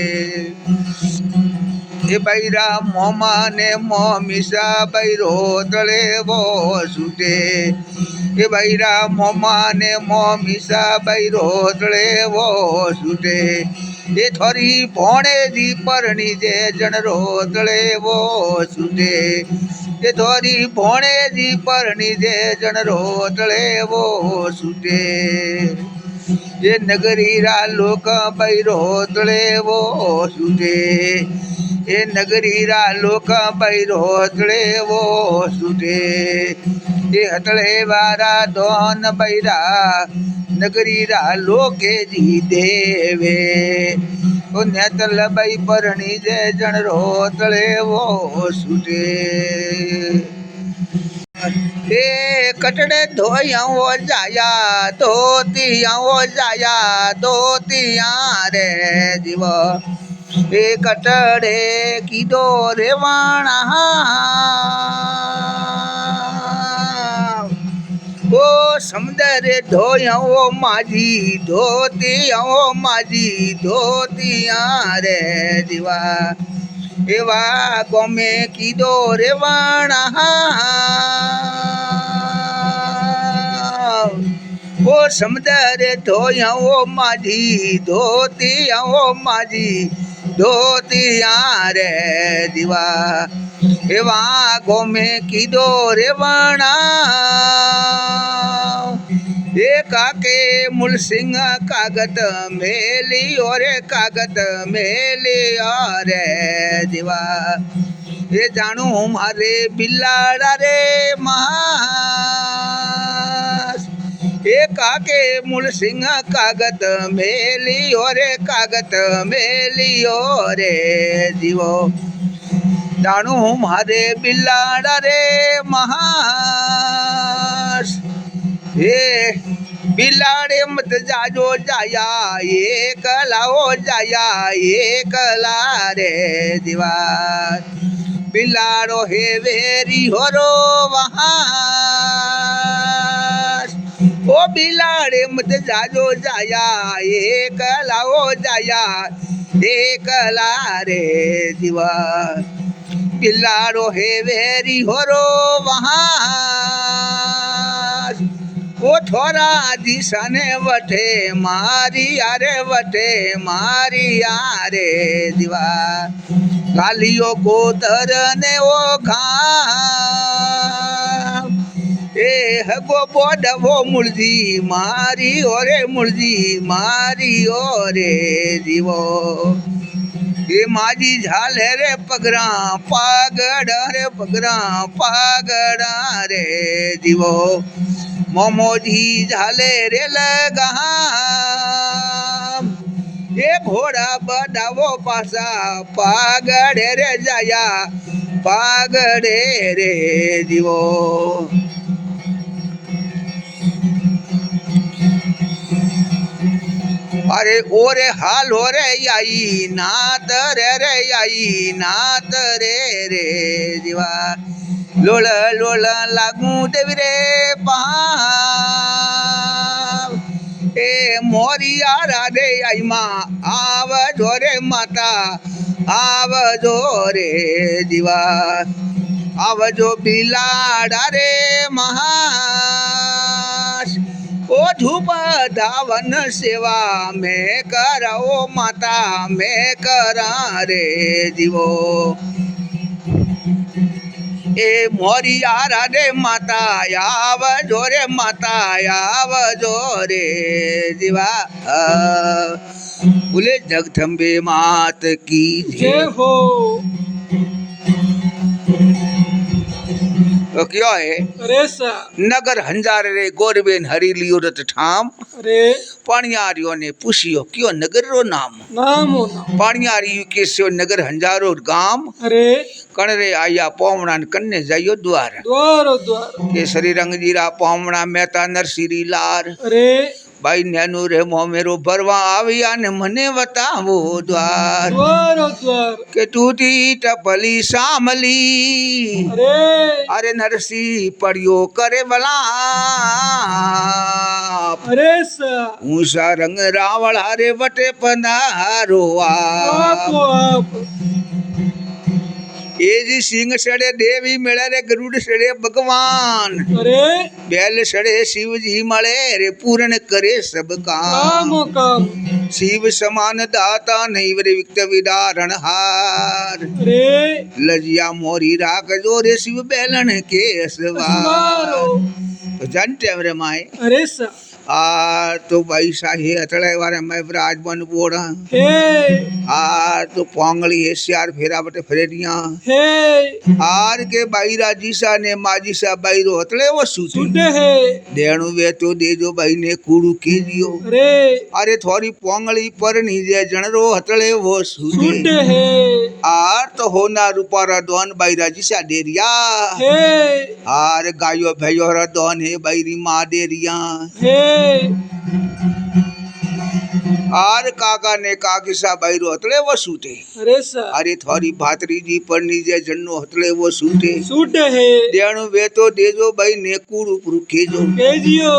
ए बैरा मोमा ने मोमिसा बई रोतले वो सुटे ए बैरा मोमा ने मोमिसा बई रोतले वो सुटे ये थोड़ी भोणे जी परनी जे जन रोतले वो सुटे ये थोड़ी भोणे जी परनी जे जन रोतले वो सुटे ये नगरी रा लोक बई रोतले वो सुटे ये नगरी रा लोक बई रोतले वो सुटे ये हतले वारा दोन बैरा नगरी रा लोके जी देवे ओ नेतल बई परणी जे जन रोतले वो सुटे ए कटड़े धोया वो जाया धोतिया वो जाया धोतिया रे जीव ए कटड़े की दो रे वाणा ओ समुद्र धोया वो माझी धोतिया वो माझी धोतिया रे जीवा एवा गोमे की दो रे वाणा ओ समुदर धोया ओ माझी धोती ओ माझी धोतिया रे दीवा एवा गोमे कीधो रे वणा ए काके मूल सिंह कागत मेली और कागत मेली और दीवा ये जानू मारे बिलाड़ा रे मास ए काके मूल सिंह कागत मेली और कागत मेली और जीवो जानू मारे बिलाड़ा रे महास ए बिलाड़े मत जाजो जाया एकला हो जाया एकला रे दीवार बिलाड़ो हे वेरी होरो वहाँ ओ बिलाड़े मत जाजो जाया एकला हो जाया एकला रे दीवार बिलाड़ो हे वेरी होरो वहाँ ओ थोड़ा दिशाने वठे मारी आरे वठे मारी आरे दीवार गालियो गोतर ने ओ घाम ए हगो बोडवो मुर्जी मारी ओरे मुर्जी मारी ओरे जीवो ए माजी झाले रे पगरा पागड़ा रे पगरा पागड़ा रे जीवो मोमोजी झाले रे लगा ये घोड़ा बडावो पासा पागड़े रे जाया पागड़े रे जीवो अरे ओरे हाल हो रे आई नात रे आई नात रे रे जीवा लोल लोल लागू देवी रे पहा ए मोरिया राधे आई माँ आव जोरे माता आव जोरे जीवा आव जो बिलाड़ा रे महास ओ धूप धावन सेवा में कराओ माता में करा रे जीवो ए मोरिया राधे माता याव जोरे माता याव जोरे जीवा बोले जगदम्बे मात की जय हो। तो क्या है अरे सा नगर हंजारे रे गोरबेन हरी लियो रत ठाम अरे पाणियारियो ने पूछियो क्यों नगर रो नाम नाम हो नाम पाणियारी केस्यो नगर हंजारो गाम अरे कणरे आया पोमणा कन्ने जाइयो द्वार द्वार द्वार केसरी रंग जीरा पोमणा मेहता नरसिरी लार अरे भाई नैनु रे मो मेरो भरवा आविया ने मने बतावो द्वार द्वार द्वार के टूटी टपली सामली अरे अरे नरसी पड़ियो करे बला अरे सा ऊषा रंग रावण हरे बटे पनारो आप ए जी सिंह सड़े देवी मिले रे गरुड़ सड़े भगवान अरे बैल सड़े शिव जी मले रे पूर्ण करे सब काम काम शिव समान दाता नहीं रे विक्त विदारण हार अरे लजिया मोरी राख जो रे शिव बैलन के सवार तो जानते हैं रे माए अरे सा आ तो भाई शाही अतड़े वाले मैं विराज बन बोड़ा हे आ तो पोंगली है सियार फेरा बटे फेरिया हे आर के भाई राजीसा ने माजीसा भाई रो अतड़े वो सूते सुटे है देणु वे तो दे जो भाई ने कूड़ू की दियो अरे अरे थोड़ी पोंगली पर नहीं जे जनरो अतड़े वो सूते सुटे है आर तो होना रूपारा दोन भाई राजीसा डेरिया हे आर गायो भैयो रा दोन है भाई री माँ डेरिया हे आर काका ने काकिसा भाई रो हतले वो सूटे अरे सा अरे थोड़ी भातरी जी परनी जे जन्नो हतले वो सूटे सुटे है देणु वे तो देजो भाई ने कूड़ू पुरु खेजो केजियो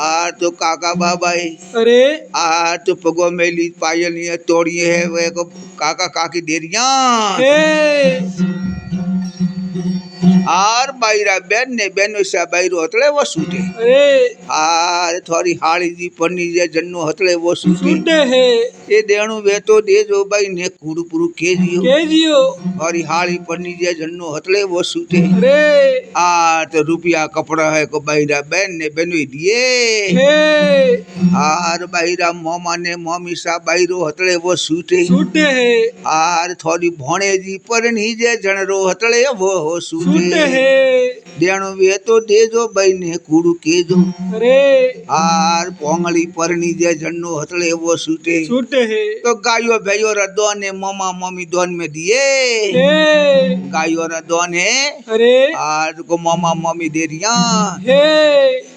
आर तो काका बाबा है अरे आर तो पगो मेली पायल ये तोड़ी है वे को काका काकी देरिया हे आ आर बाईरा बेन ने बेनो सा बाईरो हतले वो सूटे अरे आर थोड़ी हाड़ी जी पन्नी जे जन्नो हतले वो सूटे सूटे है ए देणु वे तो दे जो बाई ने कूड़ पुरु के जियो के जियो थोड़ी हाड़ी पन्नी जे जन्नो हतले वो सूटे अरे आ तो रुपया कपड़ा है को बाईरा बेन ने बेनो दिए हे आर बाईरा मोमा ने मोमी सा बाईरो हतले वो सूटे सूटे है आर थोड़ी भोणे जी परनी जे जनरो हतले वो हो सूटे सूटे है देणु वे तो दे जो बाई ने कूड़ के जो अरे आर पोंगली परनी जे जन्नो हतले वो सूटे सूटे है तो गायो भैयो रा दोन ने मोमा मोमी दोन में दिए हे गायो रा दोन है अरे आर को मोमा मोमी दे दिया हे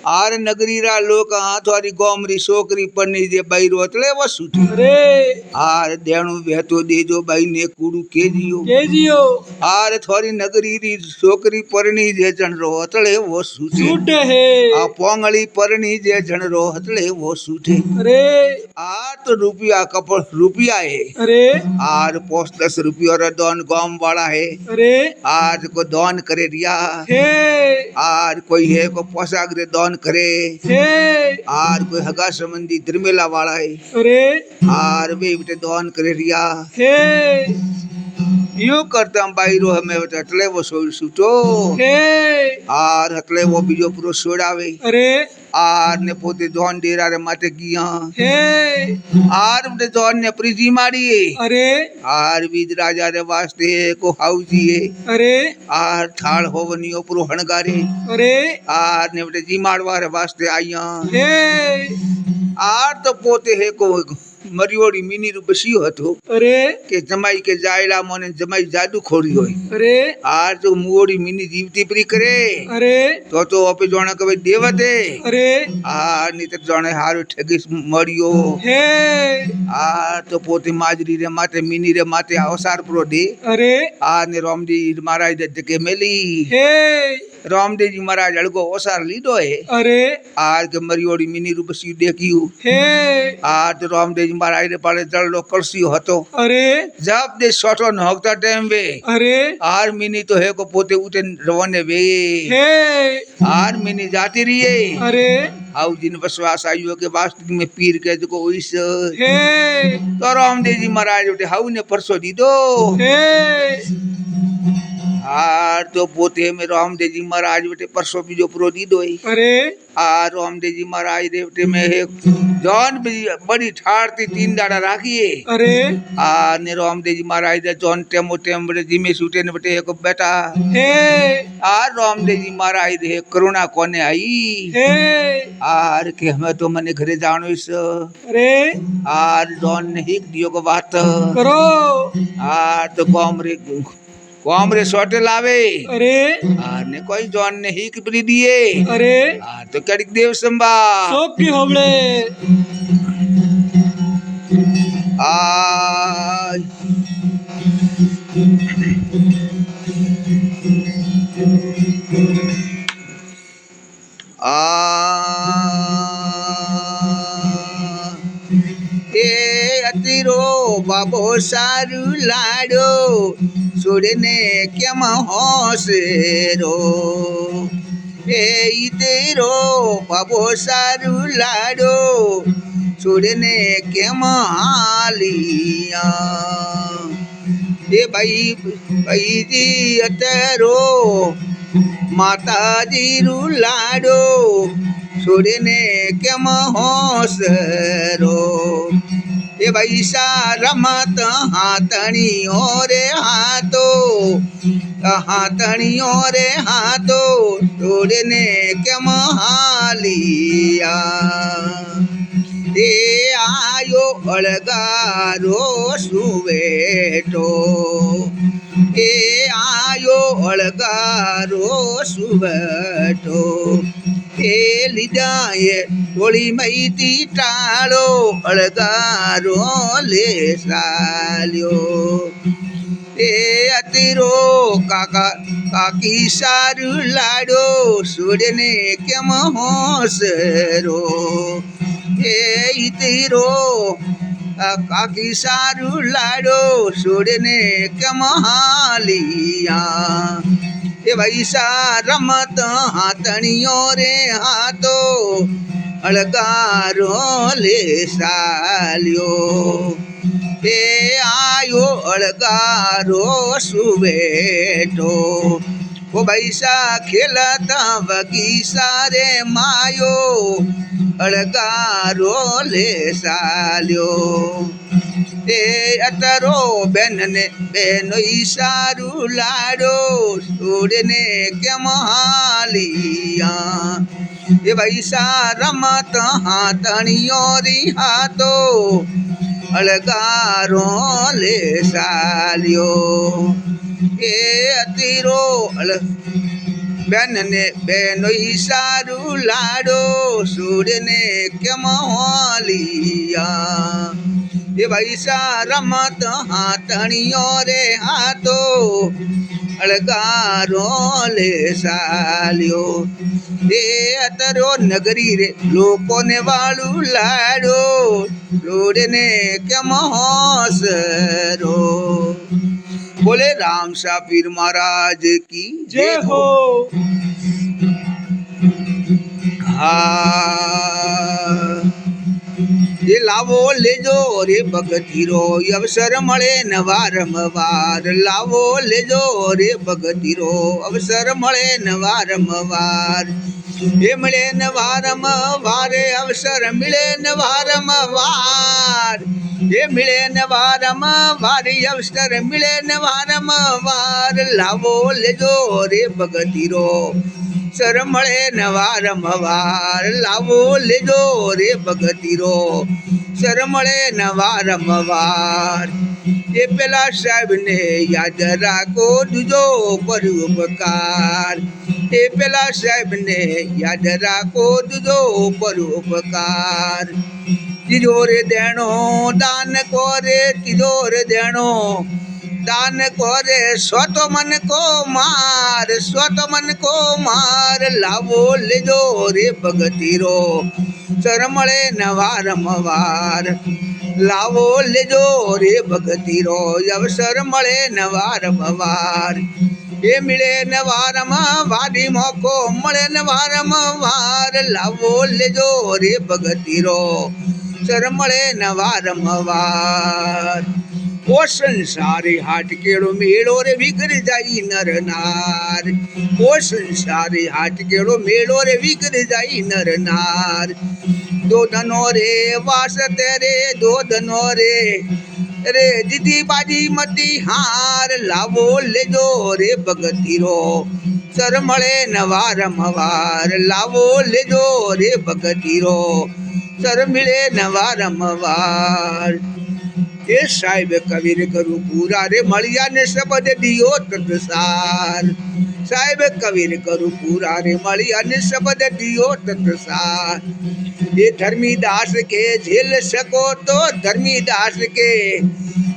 आर नगरी रा लोग हाथवारी गोमरी सोकरी पन्नी जे बाईरो हतले वो सूटे अरे आर देणु वे तो दे जो बाई ने कूड़ू के जियो के जियो आर थोड़ी नगरी री सोकरी परनी जे जनरो हतले वो सूटे सूटे है आ पोंगली परनी जे जनरो हतले वो सूटे अरे आर तो रुपया कपड़ रुपया है अरे आर 5-10 रुपया रा दोन गांव वाला है अरे आज को दान करे रिया हे आर कोई है को पोशाक रे दान करे हे आर कोई हगा संबंधी तिरमेला वाला है अरे आर वे बेटे दान करे रिया हे यूं करता बाईरो हमें हतले वो सूटो हे आर हतले वो बीजो पूरो सोड़ावे अरे आर ने पोते दोन डेरा रे माते किया हे आर बेटे दोन ने प्रीति मारी अरे आर बीज राजा रे वास्ते को हाउजी है अरे आर थाल होवनी उपरो हणगारे अरे आर ने बेटे जी मारवा रे वास्ते आया हे आर तो पोते है को मरियोड़ी मिनी रू बसियो हतो अरे के जमाई के जायला मोने जमाई जादू खोरी होई अरे आर तो मुओड़ी मिनी जीवती प्री करे अरे तो अपे जोणे कबे देवते अरे आर नी तो जोणे हारो ठगीस मरियो हे आर तो पोते माजरी रे माते मिनी रे माते अवसार प्रो दे अरे आर ने रामजी महाराज दे जके मेली हे रामदेव जी महाराज अड़गो ओसार लीडो है अरे आर के मरियोड़ी मिनी रू बसियो देखियो हे आर तो रामदेव जी महाराज रे पाले जड़लो कलसियो हतो अरे जब दे सोटो नहकता टाइम वे अरे आर मिनी तो है को पोते उठे रवाने वे हे आर मिनी जाती रही है अरे आउ जिन विश्वास आइयो के वास्तविक में पीर के जो इस हे तो रामदेव जी महाराज उठे हाउ ने परसो दी दो हे आर तो पोते में रामदेव जी महाराज बेटे परसों भी जो प्रो दी दो अरे आर रामदेव जी महाराज देवते में एक जौन भी बड़ी ठाड़ती 3 दाड़ा राखिए अरे आर ने रामदेव जी महाराज दे जौन टेमो टेम बड़े जिमे सूटे ने बटे एक बेटा हे आर रामदेव जी महाराज दे करुणा कोने आई हे आर के हमें तो मने घरे जानो इस अरे आर जौन ने हिक दियो को बात करो आर तो कॉमरे सोटे लावे अरे आर ने कोई जॉन ने ही किपरी दिए अरे आर तो कड़िक देव संबा सोप की होबड़े आज ए अतिरो बाबो सारू लाडो छोड़ने केम होसेरो ए तेरो बाबो सारू लाडो छोड़ने केम हालिया ए भाई जी अतरो माता जी रू लाडो छोड़ने केम होसरो ए भाई सा रमत हाथणियों रे हाथो छोड़ने केम हालिया ए आयो अड़गारो सुवेटो ए आयो अड़गारो सुवेटो ए लिजाए थोड़ी मैती टालो अड़गारो ले सालियो ए अतिरो काकी सारू लाडो सुड़ने केम होसरो ए इतिरो काकी सारू लाडो सुड़ने केम हालिया એ વૈસા રમત હાથણીઓ રે હાથો અળગારો લે સાલ્યો એ આયો અળગારો સુવેટો ઓ બૈસા ખેલતા બગીચા રે માયો અળગારો લે સાલ્યો એ અતરો બેનને બેનો ઈશારું લાડો છોડને કેમ હાલિયા એ વૈસા રમત હાથણીઓ રી હાથો અળગારો લે સાલ્યો એ અતીરો બેનને બેનો ઈશારું લાડો છોડને કેમ હાલિયા એ વૈસા રમત હાથણીઓ રે હાથો અળગારો લે સાલ્યો એ અતરો નગરી રે લોકોને વાળું લાડો રોડને કેમ હોસરો બોલે રામ શાહ પીર મહારાજ કી જય હો હા એ લાવો લેજો રે ભગતીરો અવસર મળે નવારમવાર લાવો લેજો રે ભગતીરો અવસર મળે નવારમવાર એ મળે નવારમવાર અવસર મળે નવારમવાર એ મળે નવારમવાર અવસર મળે નવારમવાર લાવો લેજો રે ભગતીરો સર મળે નવારમવાર લાવો લેજો રે ભગતીરો સર મળે નવારમવાર એ પેલા સાહેબને યાદ રાખો દુજો પરોપકાર એ પેલા સાહેબને યાદ રાખો દુજો પરોપકાર ત્રીજો રે દેણો દાન કોરે ત્રીજો રે દેણો દાન કોરે સ્વતો મન કો માર લાવો લેજો રે ભગતીરો સર મળે નવારમવાર લાવો લેજો રે ભગતીરો અવસર મળે નવારમવાર એ મળે નવારમવારી મોકો મળે નવારમવાર લાવો લેજો રે ભગતીરો સર મળે નવારમવાર ઓ સંસારી હાટ કેળો મેળો રે વિગર જાય નર નાર ઓ સંસારી હાટ કેળો મેળો રે વિગર જાય નર નાર દો ધનો રે વાસ તેરે દો ધનો રે રે દીદી બાજી મતી હાર લાવો લેજો રે ભગતીરો સર મળે નવારમવાર લાવો લેજો રે ભગતીરો સર મળે નવારમવાર એ સાહેબ કવિર કરું પૂરા રે મળ્યા ને શબ્દ દિયો તત્સાર સાહેબ કવિર કરું પૂરા રે મળ્યા ને શબ્દ દિયો તત્સાર એ ધર્મીદાસ કે ઝેલ શકો તો ધર્મીદાસ કે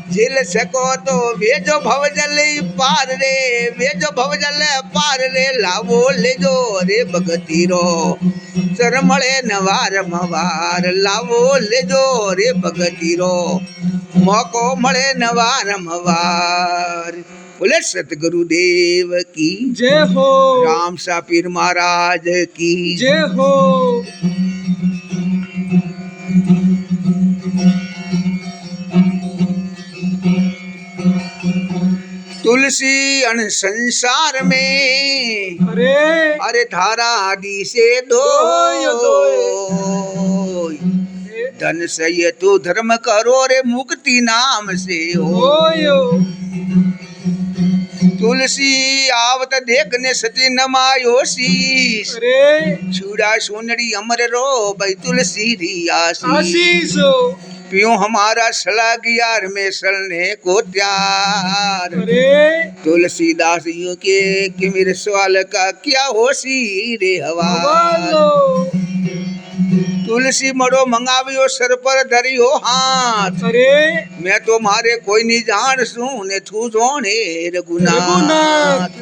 ઝેલ શકો તો વેજો ભવજલ પાર રે વેજો ભવજલ પાર રે લાવો લેજો રે ભગતીરો સર મળે નવારમવાર લાવો લેજો રે ભગતીરો મોકો મળે નવારમવાર બોલે સતગુરુદેવ કી જય હો રામ શાહ પીર મહારાજ કી જય હો तुलसी अन संसार में अरे धारा आदि से दो धन सही तो धर्म करो रे मुक्ति नाम से हो तुलसी आवत देखने सती नमायो शीश छुड़ा सोनड़ी अमर रो भाई तुलसी री आशीष पियो हमारा सलाग यार में सलने को त्यार तुलसीदास यूं के कि मेरे सवाल का क्या होशी रे हवाल तुलसी मड़ो मंगाव्यो सर पर धरियो हाथ मैं तो मारे कोई नहीं जान सू ने थू जोने रघुनाथ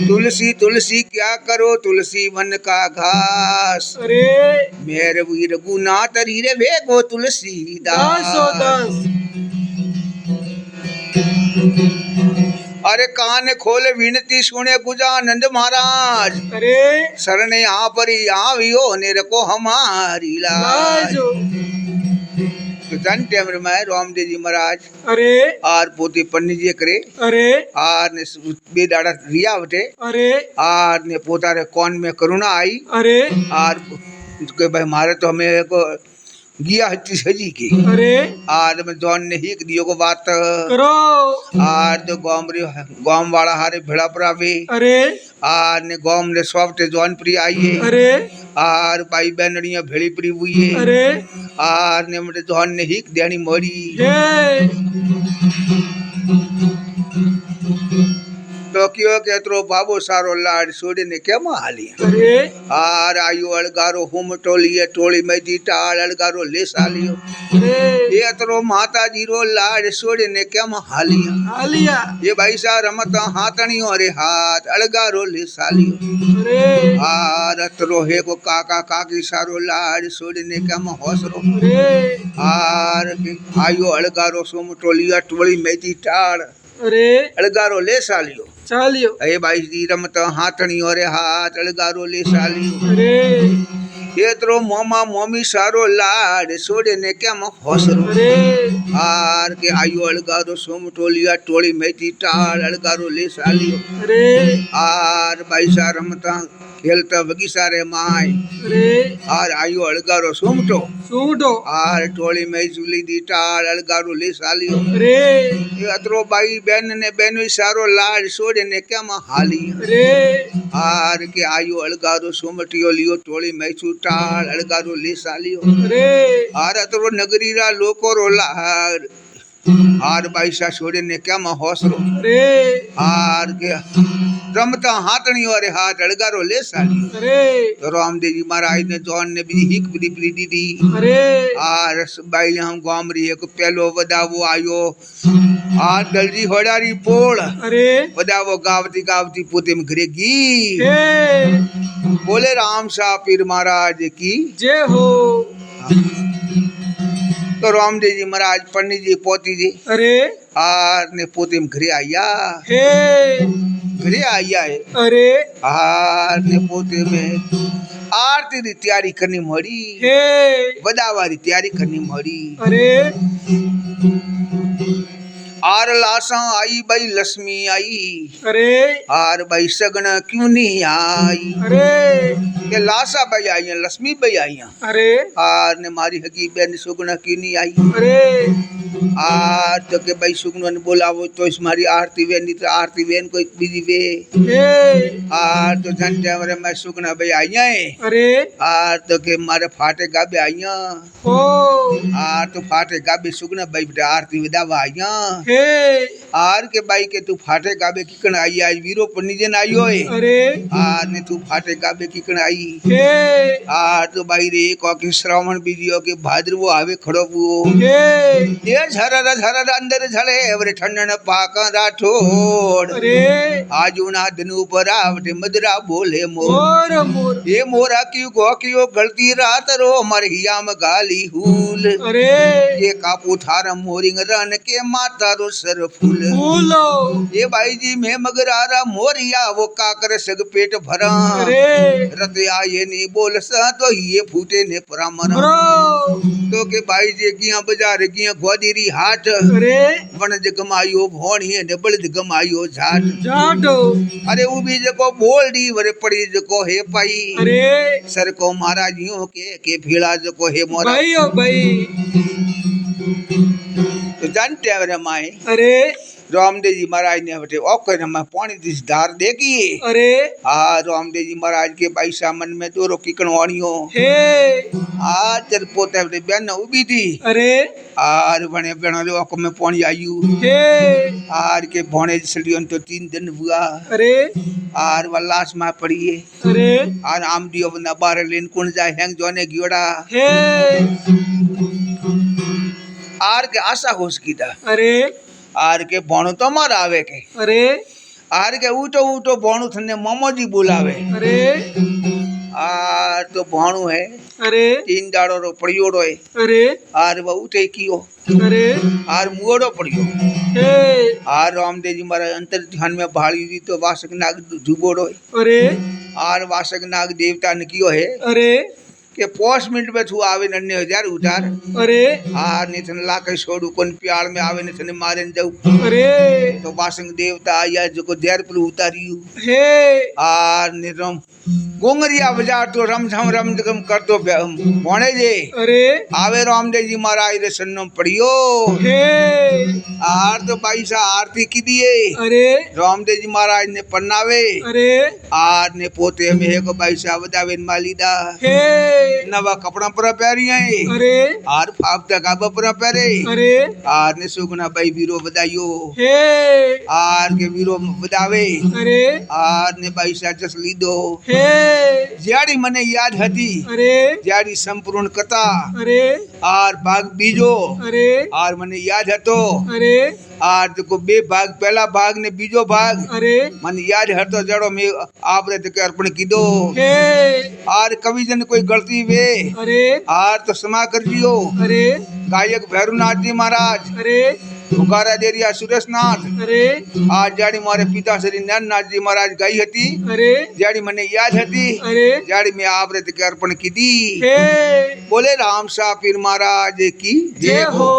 तुलसी तुलसी क्या करो तुलसी वन का घास मेरे वीर रघुनाथ रे वेगो तुलसी दास अरे कान खोले विनती सुने गुजानंद महाराज अरे शरण यहाँ पर आवियो ने रखो हमारी लाज। लाजो तो जन टेम में रामदेव जी महाराज अरे आर पोते पन्नी जी करे अरे आर ने बे दाड़ा रिया वटे अरे आर ने पोता रे कौन में करुणा आई अरे आर के भाई मारे तो हमें को गिया हच्ची सजी की अरे आर में जॉन ने ही दियो को बात करो आर तो गांव वाला हारे भेड़ा परावे अरे आर ने गांव ने सॉफ्ट जॉन प्री आई है अरे आर भाई बहनड़िया भेड़ी प्री हुई है अरे आर ने मटे जॉन ने ही देनी मरी हे तो क्यों केतरो बाबू सारो लाड सोडे ने क्या हाली अरे आर आयु अलगारो हुम टोलिए टोली में जीटा अलगारो ले सालियो अरे ये तरो माता जी रो लाड सोडे ने क्या हाली आलिया ये भाई सा रमत हाथणियों रे हाथ अलगारो ले सालियो अरे आर तरो हे को काका काकी सारो लाड सोडे ने क्या हौसरो अरे आर आयु अलगारो सुम टोलिया टोली में जीटा अरे अलगारो ले सालियो चालियो अरे भाई जी रमत हाथणी और हाथ अलगारो ले सालियो अरे एतरो मोमा मोमी सारो लाड सोडे ने क्या हौसरो अरे आर के आयु अलगारो सोम टोलिया टोली मेथी टाल अलगारो ले सालियो अरे आर भाई सा रमता खेलता बगी सारे माय अरे आर आयु अलगारो सोमटो सूटो आर टोली में जुली दी टाल अलगारो ले सालियो अरे अतरो भाई बहन ने बहनो सारो लाड सोडे ने क्या हाली अरे आर के आयु अलगारो सोमटियो लियो टोली में छूटाल अलगारो ले सालियो अरे आर अतरो नगरी रा लोको रो लाड आर बाईसा सोडे ने क्या हौसरो अरे आर के रमता हाथणी और हाथ अलगारो ले सालियो अरे तो रामदेव जी महाराज ने जॉन ने भी हिक बड़ी बड़ी दीदी अरे आर बाई हम गामरी एक पहलो वदावो आयो आर दलजी होडारी पोल अरे वदावो गावती गावती पोते में घरे गी हे बोले राम शाह पीर महाराज की जय हो तो रामदेव जी महाराज पंडित जी पोती जी अरे आर ने पोते में घरे आया हे घरे आया है अरे आर ने पोते में आरती री तैयारी करनी मड़ी हे वदावारी तैयारी करनी मड़ी अरे आर लासा आई भाई लक्ष्मी आई अरे आर भाई सगन क्यों नहीं आई अरे के लासा भाई आई हैं लक्ष्मी भाई आई हैं अरे आर ने मारी हकी बहन सुगना क्यों नहीं आई अरे आर तो के भाई सुगना ने बोला वो तो इस मारी आरती बहन नहीं तो आरती बहन को बिजी वे हे आर तो झंडे हमारे मैं सुगना भाई आई हैं अरे आर तो के मारे फाटे गाबे आई हैं ओ आर तो फाटे गाबे सुगना भाई बेटा आरती विदावा आई हैं हे आर के भाई के तू फाटे गाबे किकन आई आज वीरो पन्नीजन आयो है अरे आर ने तू फाटे गाबे किकन आई हे आर तो भाई रे को के श्रावण बीजियो के भाद्रवो आवे खड़ो वो हे ये झरर अंदर झले अवरे ठंडन पाका राठोड़ अरे आजू ना दिन ऊपर आवटे मदरा बोले मोर मोर ये मोरा क्यों गलती रात रो मरहिया में गाली हूल अरे ये कापू थारा मोरिंग रन के माता रो सर फूल फूलो ये भाई जी मैं मगरारा मोरिया वो काकर सग पेट भरा अरे रतया ये नहीं बोल सा तो ये फूटे ने परामरा ब्रो तो के भाई जी गिया बाजार गिया ग्वादीरी हाट अरे वनज गमायो भोणी ने बलद गमायो झाट जाटो अरे वो भी जको बोल दी वरे पड़ी जको हे पाई अरे सर को महाराजियों के भीड़ा जको हे मोरा भाई ओ भाई तो जानते हैं रे माए अरे रामदेव जी महाराज ने बटे ओकर मैं पानी दिस धार देगी अरे आ रामदेव जी महाराज के बाईसा मन में दोरो किकणवाणियो हे आ चल पोते बटे बहन उबी थी अरे आर बने बने ओक में पानी आयु हे आर के भोने सलियन तो 3 दिन हुआ अरे आर वल्लास में पड़िए अरे आर आम दियो बना बार लेन कुण जाए हैंग जोने गियोड़ा हे आर के आशा होश की था अरे आर के बोणो तो मार आवे के अरे आर के ऊटो ऊटो बोणो थने मोमो जी बुलावे अरे आर तो भाणु है अरे 3 दाड़ो रो पड़ियोड़ो है अरे आर बहु थे कियो अरे आर मुओड़ो पड़ियो हे आर रामदेव जी महाराज अंतर ध्यान में भाड़ी दी तो वासक नाग जुबोड़ो है अरे आर वासक नाग देवता ने कियो है अरे के 5 मिनट में तू आवे नन्ने हजार उतार अरे आर ने थन लाके छोड़ू कोन प्यार में आवे ने थने मारे न जाऊ अरे तो वासक देवता आया जो देर पर उतारियो हे आर ने रम गोंगरिया बाजार तो रम झम कर दो भोणे जे अरे आवे रामदेव जी महाराज रे सन्नो पड़ियो हे आर तो भाई सा आरती की दिए अरे रामदेव जी महाराज ने पन्नावे अरे आर ने पोते में को भाई सा वदावे मालीदा हे नवा कपड़ा पर पहरिया अरे आर फापता गाबा पर पहरे अरे आर ने सुगना भाई वीरो बदायो हे आर के वीरो बदावे अरे आर ने भाई सा जस लीधो हे ज्याड़ी मने याद हती अरे ज्याड़ी संपूर्ण कथा अरे आर भाग बीजो अरे आर मने याद हतो अरे आर देखो बे भाग पहला भाग ने बीजो भाग अरे मन याद हतो जड़ो में आप रे के अर्पण कीधो हे आर कवि जन कोई गलती वे अरे आर तो क्षमा कर दियो अरे गायक भैरवनाथ जी महाराज अरे पुकारा देरिया सुरेशनाथ अरे आज जाड़ी मारे पिता श्री नैननाथ जी महाराज गाई हती अरे जाड़ी मने याद हती अरे जाड़ी में आप रे के अर्पण कीधी हे बोले राम सा पीर महाराज की जय हो।